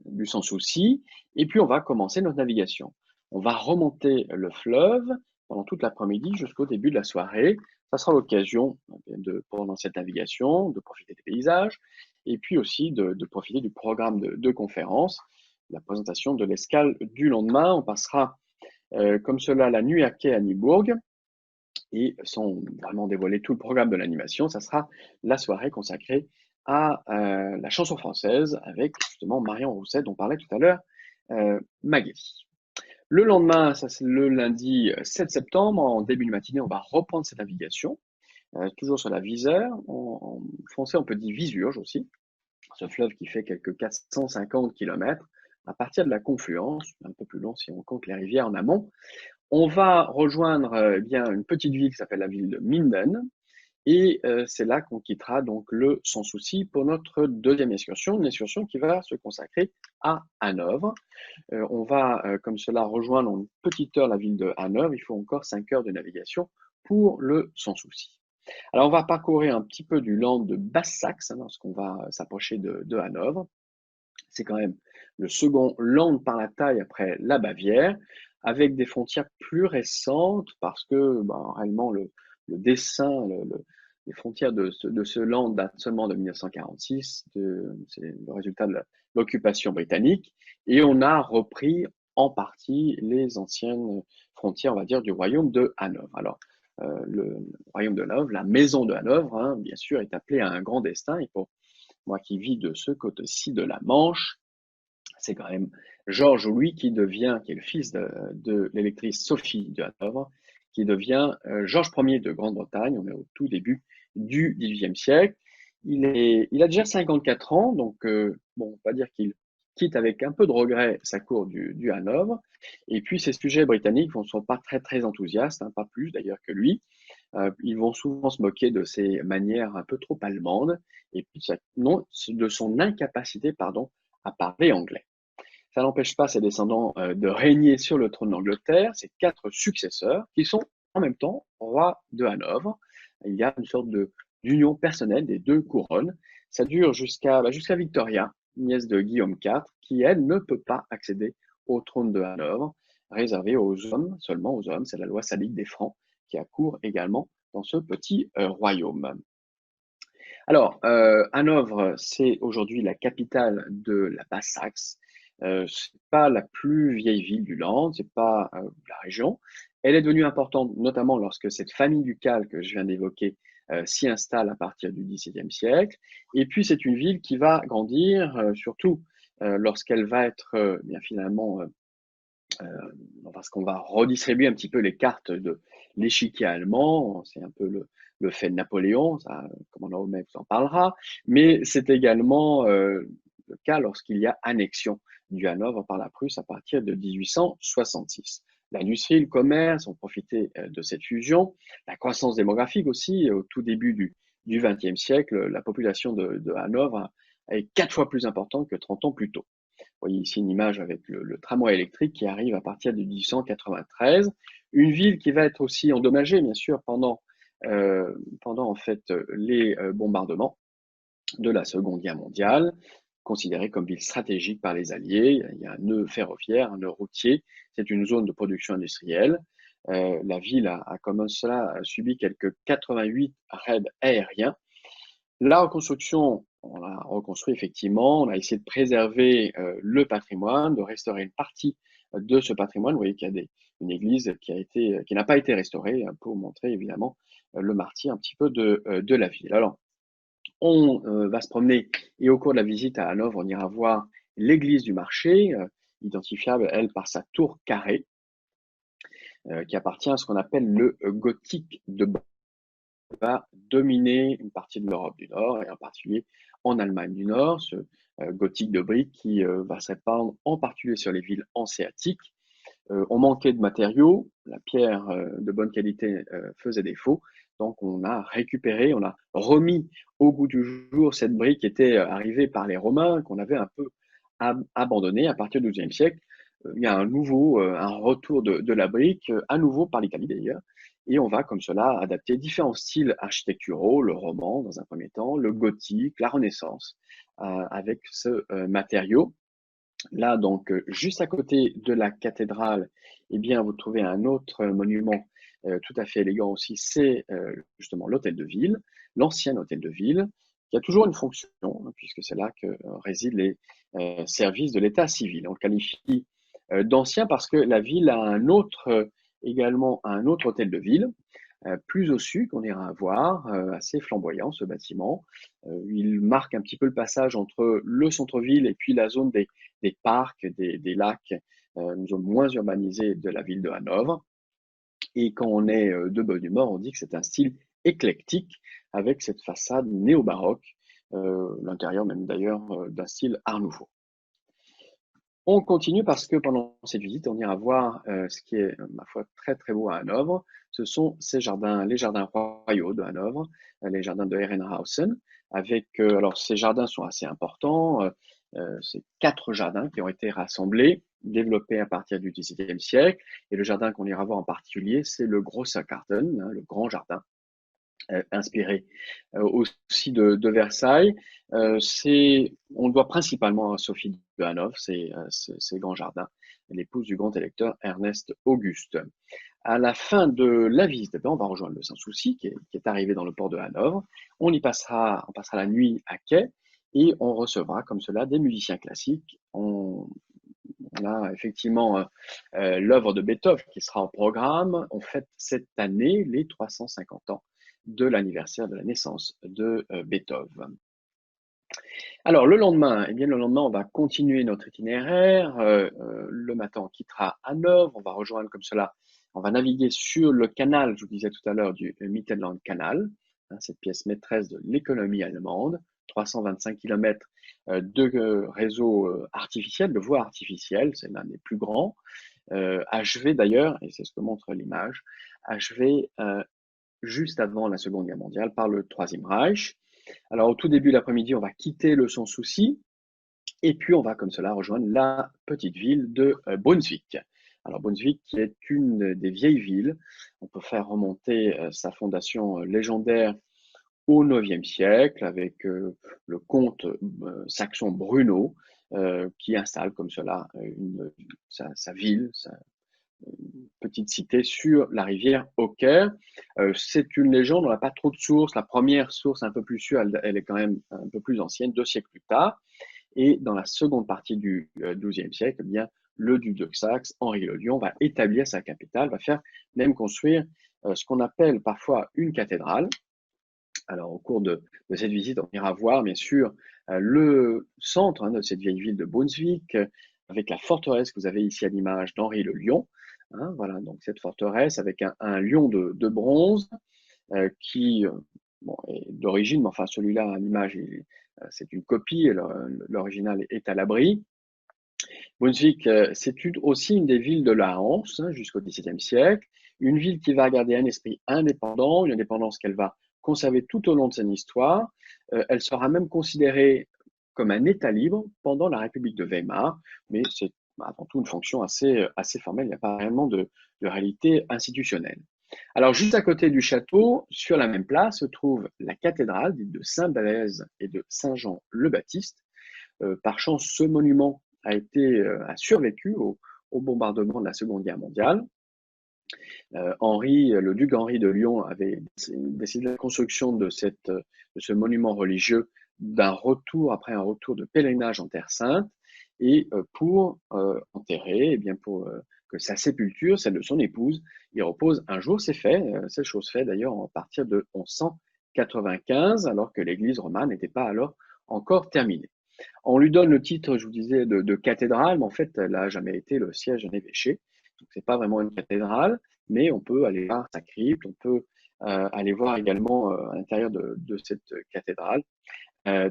du Sans Souci, et puis on va commencer notre navigation. On va remonter le fleuve pendant toute l'après-midi jusqu'au début de la soirée. Ça sera l'occasion, pendant cette navigation, de profiter des paysages et puis aussi de profiter du programme de conférence, la présentation de l'escale du lendemain. On passera comme cela la nuit à quai à Nibourg et sans vraiment dévoiler tout le programme de l'animation, ça sera la soirée consacrée à la chanson française avec justement Marion Rousset dont parlait tout à l'heure Magali. Le lendemain, ça c'est le lundi 7 septembre, en début de matinée, on va reprendre cette navigation, toujours sur la Visère. En français, on peut dire Visurge aussi, ce fleuve qui fait quelques 450 km à partir de la confluence, un peu plus long si on compte les rivières en amont. On va rejoindre bien une petite ville qui s'appelle la ville de Minden, et c'est là qu'on quittera donc le Sans Souci pour notre deuxième excursion, une excursion qui va se consacrer à Hanovre. On va comme cela rejoindre en une petite heure la ville de Hanovre. Il faut encore 5 heures de navigation pour le Sans Souci. Alors on va parcourir un petit peu du land de Basse-Saxe lorsqu'on va s'approcher de Hanovre. C'est quand même le second land par la taille après la Bavière, avec des frontières plus récentes parce que réellement le dessin, les frontières de ce land datent seulement de 1946, c'est le résultat de l'occupation britannique, et on a repris en partie les anciennes frontières, on va dire, du royaume de Hanovre. Alors, le royaume de Hanovre, la maison de Hanovre, hein, bien sûr, est appelée à un grand destin, et pour moi qui vis de ce côté-ci de la Manche, c'est quand même Georges Louis qui est le fils de l'électrice Sophie de Hanovre, qui devient Georges Ier de Grande-Bretagne. On est au tout début du XVIIIe siècle. Il a déjà 54 ans, donc bon, on va dire qu'il quitte avec un peu de regret sa cour du Hanovre. Et puis ses sujets britanniques ne sont pas très très enthousiastes, hein, pas plus d'ailleurs que lui. Ils vont souvent se moquer de ses manières un peu trop allemandes et puis non, de son incapacité, pardon, à parler anglais. Ça n'empêche pas ses descendants de régner sur le trône d'Angleterre, ses 4 successeurs, qui sont en même temps rois de Hanovre. Il y a une sorte d'union personnelle des 2 couronnes. Ça dure jusqu'à Victoria, nièce de Guillaume IV, qui, elle, ne peut pas accéder au trône de Hanovre, réservé aux hommes, seulement aux hommes. C'est la loi salique des Francs qui a cours également dans ce petit royaume. Alors, Hanovre, c'est aujourd'hui la capitale de la Basse-Saxe. C'est pas la plus vieille ville du Land, c'est pas la région. Elle est devenue importante, notamment lorsque cette famille ducale que je viens d'évoquer s'y installe à partir du XVIIe siècle. Et puis, c'est une ville qui va grandir, surtout lorsqu'elle va être bien finalement parce qu'on va redistribuer un petit peu les cartes de l'échiquier allemand. C'est un peu le fait de Napoléon, ça, commandant Omer vous en parlera, mais c'est également le cas lorsqu'il y a annexion du Hanovre par la Prusse à partir de 1866. L'industrie, le commerce ont profité de cette fusion, la croissance démographique aussi, au tout début du XXe siècle, la population de Hanovre est 4 fois plus importante que 30 ans plus tôt. Vous voyez ici une image avec le tramway électrique qui arrive à partir de 1893. Une ville qui va être aussi endommagée, bien sûr, pendant en fait les bombardements de la Seconde Guerre mondiale, considérée comme ville stratégique par les Alliés. Il y a un nœud ferroviaire, un nœud routier. C'est une zone de production industrielle. La ville a comme cela subi quelques 88 raids aériens. La reconstruction, on l'a reconstruit effectivement, on a essayé de préserver le patrimoine, de restaurer une partie de ce patrimoine. Vous voyez qu'il y a une église qui n'a pas été restaurée pour montrer évidemment le martyre un petit peu de la ville. Alors, on va se promener et au cours de la visite à Hanovre, on ira voir l'église du marché, identifiable, elle, par sa tour carrée, qui appartient à ce qu'on appelle le gothique de va dominer une partie de l'Europe du Nord, et en particulier en Allemagne du Nord, ce gothique de briques qui va se répandre en particulier sur les villes hanséatiques. On manquait de matériaux, la pierre de bonne qualité faisait défaut, donc on a récupéré, on a remis au goût du jour cette brique qui était arrivée par les Romains, qu'on avait un peu abandonnée à partir du XIIe siècle. Il y a un retour de la brique, à nouveau par l'Italie d'ailleurs, et on va comme cela adapter différents styles architecturaux, le roman dans un premier temps, le gothique, la Renaissance, avec ce matériau. Là, donc, juste à côté de la cathédrale, eh bien, vous trouvez un autre monument tout à fait élégant aussi, c'est justement l'hôtel de ville, l'ancien hôtel de ville, qui a toujours une fonction, hein, puisque c'est là que résident les services de l'état civil. On le qualifie d'ancien parce que la ville a également un autre hôtel de ville, plus au sud, qu'on ira voir, assez flamboyant ce bâtiment. Il marque un petit peu le passage entre le centre-ville et puis la zone des parcs, des lacs, une zone moins urbanisée de la ville de Hanovre. Et quand on est de bonne humeur, on dit que c'est un style éclectique avec cette façade néo-baroque, l'intérieur même d'ailleurs d'un style Art Nouveau. On continue parce que pendant cette visite, on ira voir ce qui est, ma foi, très très beau à Hanovre. Ce sont ces jardins, les jardins royaux de Hanovre, les jardins de Herrenhausen. Alors ces jardins sont assez importants. C'est 4 jardins qui ont été rassemblés, développés à partir du XVIIe siècle. Et le jardin qu'on ira voir en particulier, c'est le Grosser Garten, hein, le grand jardin, inspiré aussi de Versailles. On doit principalement à Sophie de Hanovre, ces grands jardins, l'épouse du grand électeur Ernest Auguste. À la fin de la visite, on va rejoindre le Sans-Souci qui est arrivé dans le port de Hanovre. On passera la nuit à quai et on recevra comme cela des musiciens classiques. On a effectivement l'œuvre de Beethoven qui sera au programme. On fête cette année les 350 ans de l'anniversaire de la naissance de Beethoven. Alors le lendemain, eh bien le lendemain, on va continuer notre itinéraire. Le matin, on quittera Hanovre, on va rejoindre comme cela, on va naviguer sur le canal, je vous disais tout à l'heure, du Mittelland Canal, hein, cette pièce maîtresse de l'économie allemande, 325 km de réseau artificiel, de voies artificielles, c'est l'un des plus grands, achevé d'ailleurs, et c'est ce que montre l'image, achevé juste avant la Seconde Guerre mondiale par le Troisième Reich. Alors, au tout début de l'après-midi, on va quitter le Sans Souci et puis on va comme cela rejoindre la petite ville de Brunswick. Alors, Brunswick qui est une des vieilles villes. On peut faire remonter sa fondation légendaire au IXe siècle avec le comte saxon Bruno qui installe comme cela sa ville, petite cité sur la rivière Oker. C'est une légende, on n'a pas trop de sources. La première source un peu plus sûre, elle est quand même un peu plus ancienne, 2 siècles plus tard. Et dans la seconde partie du XIIe siècle, eh bien, le duc de Saxe, Henri le Lion, va établir sa capitale, va faire même construire ce qu'on appelle parfois une cathédrale. Alors, au cours de cette visite, on ira voir, bien sûr, le centre de cette vieille ville de Brunswick, avec la forteresse que vous avez ici à l'image d'Henri le Lion. Hein, voilà, donc cette forteresse avec un lion de bronze qui bon, est d'origine, mais enfin celui-là à l'image, c'est une copie, l'original est à l'abri. Brunswick, c'est aussi une des villes de la Hanse hein, jusqu'au XVIIe siècle, une ville qui va garder un esprit indépendant, une indépendance qu'elle va conserver tout au long de son histoire. Elle sera même considérée comme un État libre pendant la République de Weimar, mais c'est avant tout une fonction assez formelle, il n'y a pas réellement de réalité institutionnelle. Alors, juste à côté du château, sur la même place, se trouve la cathédrale dite de Saint-Blaise et de Saint-Jean-le-Baptiste. Par chance, ce monument a survécu au bombardement de la Seconde Guerre mondiale. Le duc Henri de Lyon avait décidé la construction de ce monument religieux après un retour de pèlerinage en Terre Sainte et pour enterrer, eh bien pour que sa sépulture, celle de son épouse, y repose un jour. C'est fait, c'est chose faite d'ailleurs à partir de 1195, alors que l'église romane n'était pas alors encore terminée. On lui donne le titre, je vous disais, de cathédrale, mais en fait, elle n'a jamais été le siège d'un évêché. Donc, c'est pas vraiment une cathédrale, mais on peut aller voir sa crypte, on peut aller voir également à l'intérieur de cette cathédrale.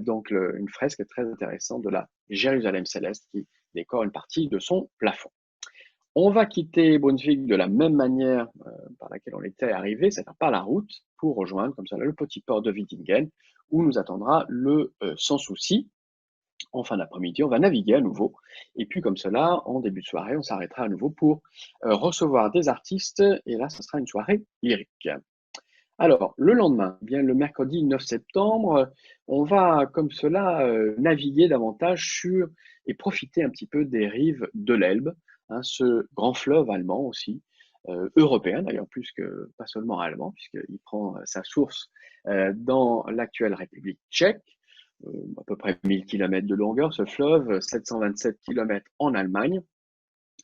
Donc, une fresque très intéressante de la Jérusalem céleste qui décore une partie de son plafond. On va quitter Brunswick de la même manière par laquelle on était arrivé, c'est-à-dire par la route, pour rejoindre comme ça le petit port de Wittingen, où nous attendra le Sans Souci. En fin d'après-midi, on va naviguer à nouveau. Et puis comme cela, en début de soirée, on s'arrêtera à nouveau pour recevoir des artistes. Et là, ce sera une soirée lyrique. Alors, le lendemain, eh bien le mercredi 9 septembre, on va comme cela naviguer davantage sur et profiter un petit peu des rives de l'Elbe, hein, ce grand fleuve allemand aussi, européen d'ailleurs, plus que pas seulement allemand, puisqu'il prend sa source dans l'actuelle République tchèque, à peu près 1000 km de longueur, ce fleuve, 727 km en Allemagne,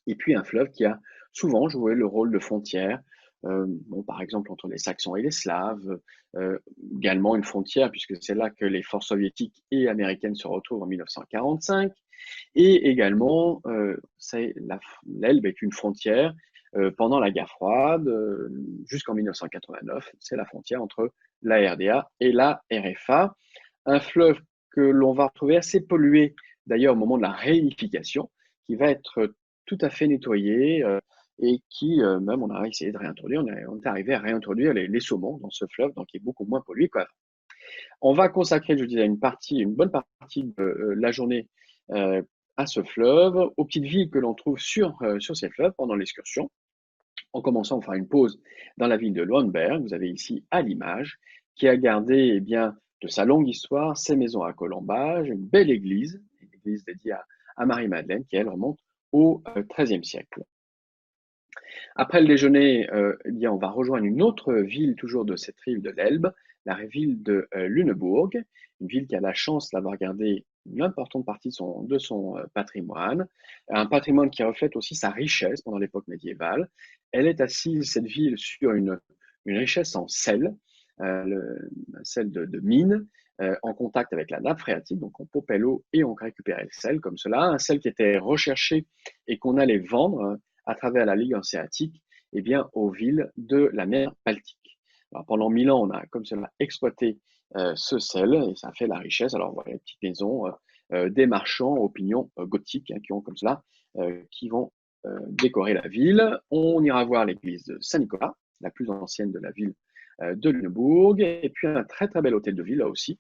et puis un fleuve qui a souvent joué le rôle de frontière, par exemple entre les Saxons et les Slaves, également une frontière, puisque c'est là que les forces soviétiques et américaines se retrouvent en 1945, et également l'Elbe est une frontière pendant la guerre froide, jusqu'en 1989, c'est la frontière entre la RDA et la RFA, un fleuve que l'on va retrouver assez pollué, d'ailleurs au moment de la réunification, qui va être tout à fait nettoyé et qui, même on a essayé de réintroduire, on est arrivé à réintroduire les saumons dans ce fleuve, donc qui est beaucoup moins pollué qu'avant. On va consacrer, je disais, une bonne partie de la journée à ce fleuve, aux petites villes que l'on trouve sur ces fleuves pendant l'excursion, en commençant par une pause dans la ville de Lönnberg, vous avez ici à l'image, qui a gardé eh bien, de sa longue histoire ses maisons à colombage, une belle église, une église dédiée à Marie-Madeleine, qui elle remonte au XIIIe siècle. Après le déjeuner, eh bien, on va rejoindre une autre ville, toujours de cette rive de l'Elbe, la ville de Lüneburg, une ville qui a la chance d'avoir gardé une importante partie de son patrimoine, un patrimoine qui reflète aussi sa richesse pendant l'époque médiévale. Elle est assise, cette ville, sur une richesse en sel, sel de mine, en contact avec la nappe phréatique, donc on popait l'eau et on récupérait le sel comme cela, un sel qui était recherché et qu'on allait vendre à travers la Ligue hanséatique eh bien, aux villes de la mer Baltique. Alors, pendant 1000 ans, on a comme cela exploité ce sel et ça a fait la richesse. Alors, voilà, les petites maisons des marchands aux pignons gothiques qui ont comme cela, qui vont décorer la ville. On ira voir l'église de Saint-Nicolas, la plus ancienne de la ville de Lüneburg, et puis un très très bel hôtel de ville là aussi.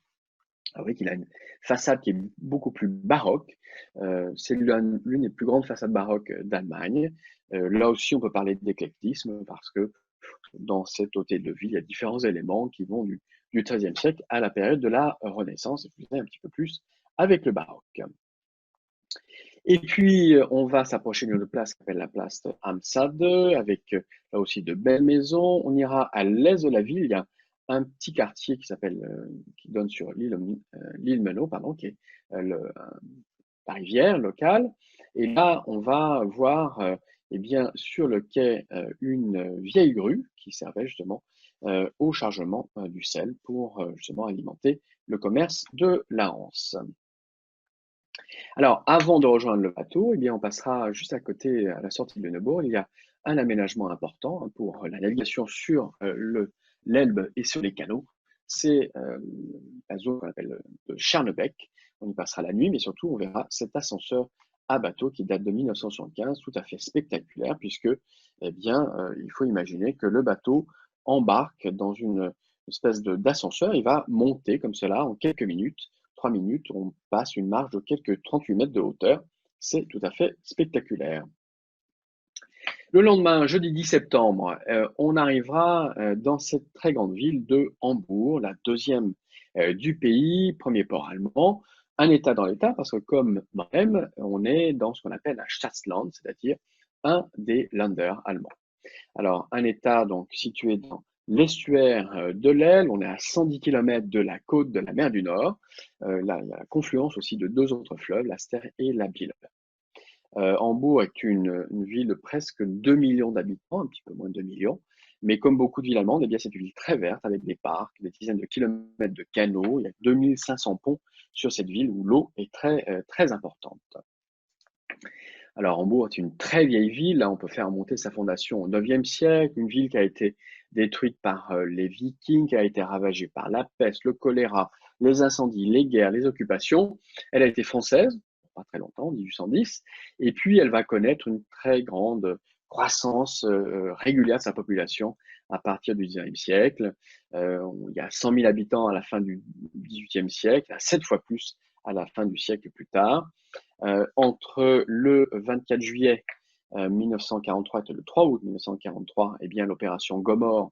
Alors oui, qu'il a une façade qui est beaucoup plus baroque. C'est l'une des plus grandes façades baroques d'Allemagne. Là aussi, on peut parler d'éclectisme parce que dans cet hôtel de ville, il y a différents éléments qui vont du XIIIe siècle à la période de la Renaissance, et plus un petit peu plus avec le baroque. Et puis, on va s'approcher d'une autre place qui s'appelle la place Amsade, avec là aussi de belles maisons. On ira à l'est de la ville. Il y a un petit quartier qui donne sur l'île Menot, pardon, qui est la rivière locale. Et là, on va voir, eh bien, sur le quai, une vieille grue qui servait justement au chargement du sel pour justement alimenter le commerce de la Hanse. Alors, avant de rejoindre le bateau, eh bien, on passera juste à côté, à la sortie de Neubourg. Il y a un aménagement important pour la navigation sur l'Elbe et sur les canaux. C'est la zone qu'on appelle de Scharnebeck. On y passera la nuit, mais surtout, on verra cet ascenseur à bateau qui date de 1975, tout à fait spectaculaire, puisque, eh bien, il faut imaginer que le bateau embarque dans une espèce d'ascenseur. Il va monter comme cela en quelques minutes 3 minutes, on passe une marge de quelques 38 mètres de hauteur. C'est tout à fait spectaculaire. Le lendemain, jeudi 10 septembre, on arrivera dans cette très grande ville de Hambourg, la deuxième du pays, premier port allemand. Un État dans l'État, parce que comme même, on est dans ce qu'on appelle un Staatsland, c'est-à-dire un des Länder allemands. Alors, un État donc situé dans l'estuaire de l'Elbe, on est à 110 km de la côte de la mer du Nord. Là, il y a la confluence aussi de deux autres fleuves, la Ster et la Bille. Hambourg est une ville de presque 2 millions d'habitants, un petit peu moins de 2 millions. Mais comme beaucoup de villes allemandes, eh bien, c'est une ville très verte avec des parcs, des dizaines de kilomètres de canaux. Il y a 2500 ponts sur cette ville où l'eau est très importante. Alors, Hambourg est une très vieille ville. Là, on peut faire remonter sa fondation au IXe siècle. Une ville qui a été détruite par les Vikings, qui a été ravagée par la peste, le choléra, les incendies, les guerres, les occupations. Elle a été française, pas très longtemps, 1810. Et puis, elle va connaître une très grande croissance régulière de sa population à partir du XIXe siècle. Il y a 100 000 habitants à la fin du XVIIIe siècle, à 7 fois plus à la fin du siècle plus tard. Entre le 24 juillet 1943 et le 3 août 1943, eh bien, l'opération Gomorrhe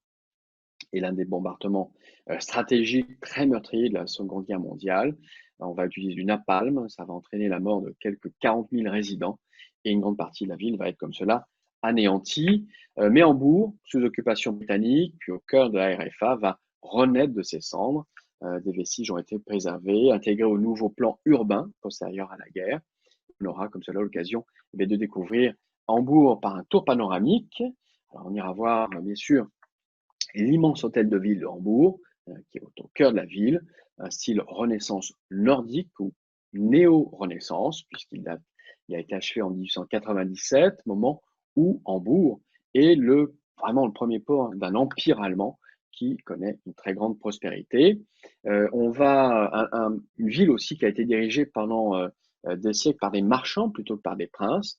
est l'un des bombardements stratégiques très meurtriers de la Seconde Guerre mondiale. On va utiliser du napalm, ça va entraîner la mort de quelques 40 000 résidents et une grande partie de la ville va être comme cela anéantie. Mais Hambourg, sous occupation britannique, puis au cœur de la RFA, va renaître de ses cendres. Des vestiges ont été préservés, intégrés au nouveau plan urbain postérieur à la guerre. On aura comme cela l'occasion de découvrir Hambourg par un tour panoramique. Alors on ira voir bien sûr l'immense hôtel de ville de Hambourg, qui est au cœur de la ville, un style Renaissance nordique ou néo-Renaissance, il a été achevé en 1897, moment où Hambourg est vraiment le premier port d'un empire allemand qui connaît une très grande prospérité. Une ville aussi qui a été dirigée pendant des siècles par des marchands plutôt que par des princes,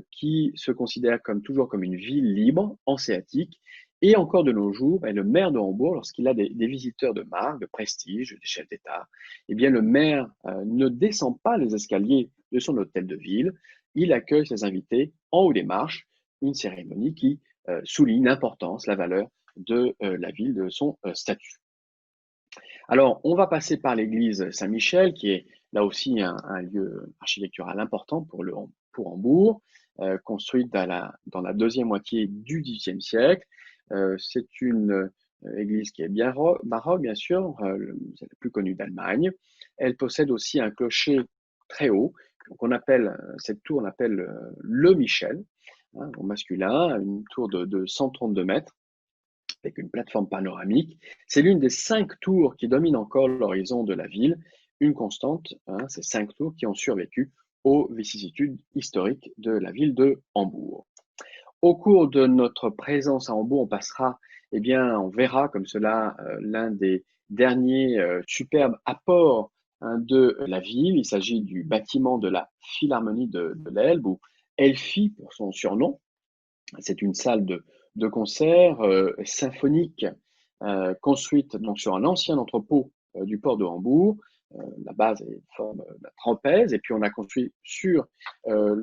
qui se considère toujours comme une ville libre, hanséatique, et encore de nos jours, le maire de Hambourg, lorsqu'il a des visiteurs de marque, de prestige, des chefs d'État, eh bien le maire ne descend pas les escaliers de son hôtel de ville, il accueille ses invités en haut des marches, une cérémonie qui souligne l'importance, la valeur de la ville, de son statut. Alors, on va passer par l'église Saint-Michel, qui est là aussi un lieu architectural important pour Hambourg, construite dans la deuxième moitié du XVIIIe siècle. C'est une église qui est bien baroque, bien sûr, c'est la plus connue d'Allemagne. Elle possède aussi un clocher très haut, qu'on appelle, cette tour, on appelle le Michel, hein, au masculin, une tour de 132 mètres avec une plateforme panoramique. C'est l'une des 5 tours qui dominent encore l'horizon de la ville, une constante, hein, ces 5 tours qui ont survécu aux vicissitudes historiques de la ville de Hambourg. Au cours de notre présence à Hambourg, on passera, eh bien, on verra comme cela l'un des derniers superbes apports, hein, de la ville. Il s'agit du bâtiment de la Philharmonie de l'Elbe, ou Elfi pour son surnom. C'est une salle de concert symphonique construite donc sur un ancien entrepôt du port de Hambourg. La base est forme d'un trapèze, et puis on a construit sur la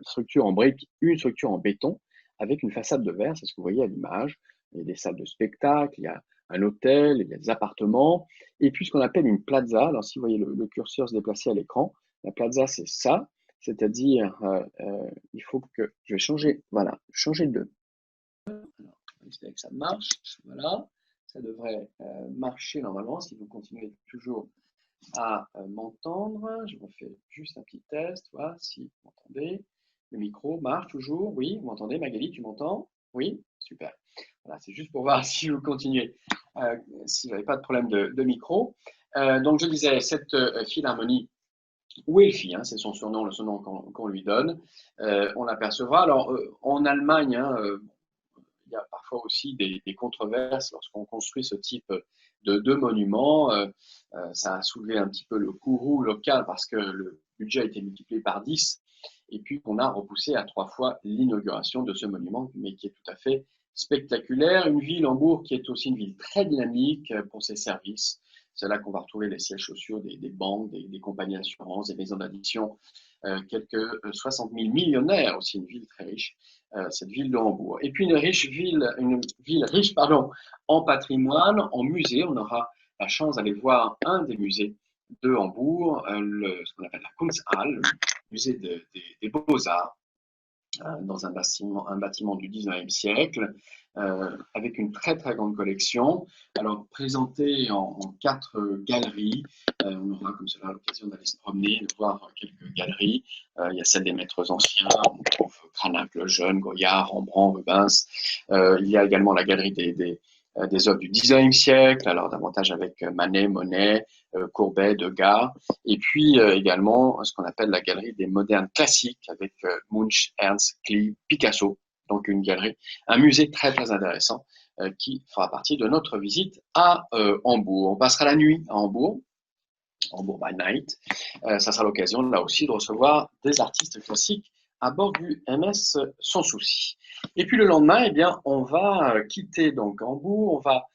structure en briques une structure en béton avec une façade de verre, c'est ce que vous voyez à l'image. Il y a des salles de spectacle, il y a un hôtel, il y a des appartements, et puis ce qu'on appelle une plaza. Alors si vous voyez le curseur se déplacer à l'écran, la plaza c'est ça, c'est-à-dire il faut que je vais changer, voilà, changer de. Alors, j'espère que ça marche. Voilà, ça devrait marcher normalement si vous continuez toujours à m'entendre. Je refais juste un petit test. Voilà, si vous m'entendez. Le micro marche toujours. Oui, vous m'entendez, Magali, tu m'entends? Oui, super. Voilà, c'est juste pour voir si vous continuez, si vous n'avez pas de problème de micro. Donc, je disais, cette philharmonie, ou Elfi, hein, c'est son surnom, le surnom qu'on lui donne, on l'apercevra. Alors, en Allemagne, hein, il y a parfois aussi des controverses lorsqu'on construit ce type de monuments. Ça a soulevé un petit peu le courroux local parce que le budget a été multiplié par 10, et puis qu'on a repoussé à 3 fois l'inauguration de ce monument, mais qui est tout à fait spectaculaire. Une ville, Hambourg, qui est aussi une ville très dynamique pour ses services. C'est là qu'on va retrouver les sièges sociaux des banques, des compagnies d'assurance, des maisons d'addition, quelques 60 000 millionnaires, aussi une ville très riche, cette ville de Hambourg. Et puis une ville riche, pardon, en patrimoine, en musée. On aura la chance d'aller voir un des musées de Hambourg, ce qu'on appelle la Kunsthalle, le musée des Beaux-Arts, dans un bâtiment du 19e siècle, avec une très très grande collection. Alors présenté en 4 galeries, on aura comme cela l'occasion d'aller se promener, de voir quelques galeries. Il y a celle des maîtres anciens, on trouve Cranach, Lejeune, Goya, Rembrandt, Rubens. Il y a également la galerie des œuvres du 19e siècle, alors davantage avec Manet, Monet, Courbet, Degas, et puis également ce qu'on appelle la galerie des modernes classiques avec Munch, Ernst, Klee, Picasso, donc une galerie, un musée très très intéressant qui fera partie de notre visite à Hambourg. On passera la nuit à Hambourg, Hambourg by Night. Ça sera l'occasion là aussi de recevoir des artistes classiques à bord du MS Sans Souci. Et puis le lendemain, eh bien, on va quitter donc Hambourg, on va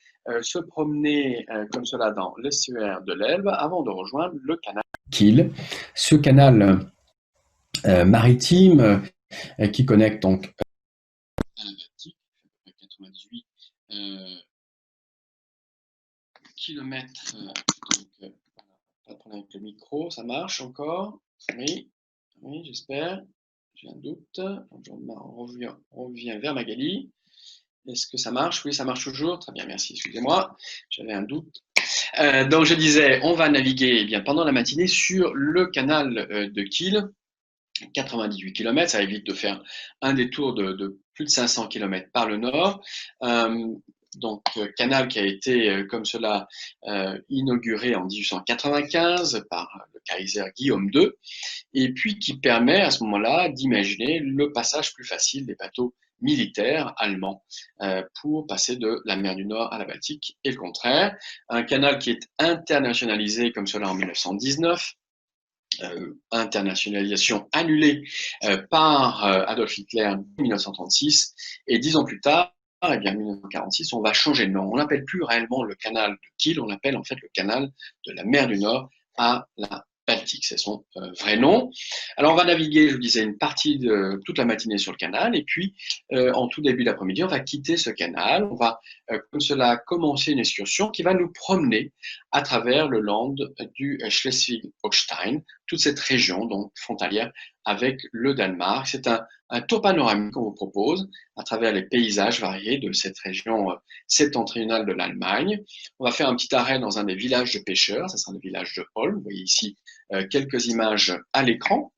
se promener comme cela dans l'estuaire de l'Elbe avant de rejoindre le canal Kiel. Ce canal maritime qui connecte donc à la Baltique, 98 kilomètres. Pas de problème avec le micro, ça marche encore? Oui, oui, j'espère. J'ai un doute. On revient vers Magali. Est-ce que ça marche? Oui, ça marche toujours. Très bien, merci. Excusez-moi, j'avais un doute. Donc, je disais, on va naviguer eh bien, pendant la matinée sur le canal de Kiel, 98 km. Ça évite de faire un détour de plus de 500 km par le nord. Donc, canal qui a été, comme cela, inauguré en 1895 par le Kaiser Guillaume II, et puis qui permet à ce moment-là d'imaginer le passage plus facile des bateaux militaires allemands pour passer de la mer du Nord à la Baltique et le contraire. Un canal qui est internationalisé comme cela en 1919, internationalisation annulée par Adolf Hitler en 1936, et 10 ans plus tard, eh bien, en 1946, on va changer de nom. On n'appelle plus réellement le canal de Kiel, on l'appelle en fait le canal de la mer du Nord à la Baltique, c'est son vrai nom. Alors on va naviguer, je vous disais, une partie de toute la matinée sur le canal, et puis en tout début d'après-midi, on va quitter ce canal. On va comme cela commencer une excursion qui va nous promener à travers le land du Schleswig-Holstein, toute cette région donc frontalière avec le Danemark. C'est un tour panoramique qu'on vous propose à travers les paysages variés de cette région septentrionale de l'Allemagne. On va faire un petit arrêt dans un des villages de pêcheurs, ce sera le village de Holm. Vous voyez ici quelques images à l'écran.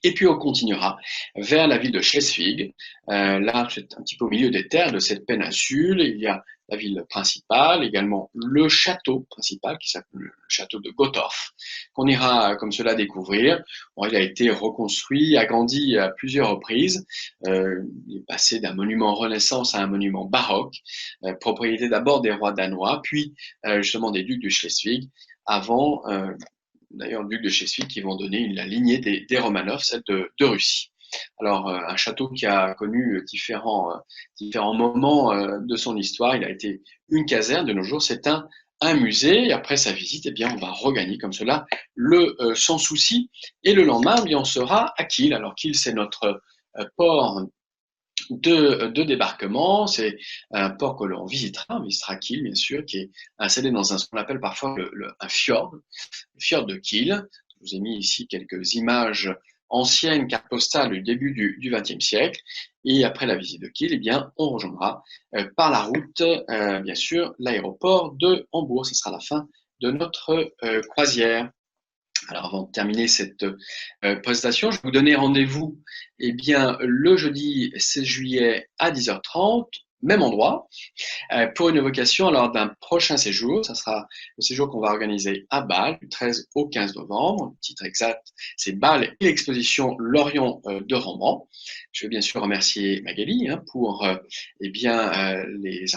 Et puis on continuera vers la ville de Schleswig. Là, c'est un petit peu au milieu des terres de cette péninsule. Il y a la ville principale, également le château principal qui s'appelle le château de Gottorf, qu'on ira comme cela découvrir. Bon, il a été reconstruit, agrandi à plusieurs reprises. Il est passé d'un monument Renaissance à un monument baroque, propriété d'abord des rois danois, puis justement des ducs de Schleswig, avant d'ailleurs ducs de Schleswig qui vont donner la lignée des Romanov, celle de Russie. Alors, un château qui a connu différents moments de son histoire. Il a été une caserne, de nos jours, c'est un musée. Et après sa visite, eh bien, on va regagner comme cela le Sans Souci. Et le lendemain, eh bien, on sera à Kiel. Alors, Kiel, c'est notre port de débarquement. C'est un port que l'on visitera Kiel, bien sûr, qui est installé dans ce qu'on appelle parfois un fjord, le fjord de Kiel. Je vous ai mis ici quelques images anciennes, cartes postales du début du XXe siècle. Et après la visite de Kiel, eh bien, on rejoindra par la route, bien sûr, l'aéroport de Hambourg. Ce sera la fin de notre croisière. Alors, avant de terminer cette présentation, je vais vous donner rendez-vous eh bien, le jeudi 16 juillet à 10h30, même endroit, pour une évocation alors d'un prochain séjour. Ça sera le séjour qu'on va organiser à Bâle du 13 au 15 novembre. Le titre exact, c'est Bâle et l'exposition L'Orient de Rembrandt. Je vais bien sûr remercier Magali pour eh bien, les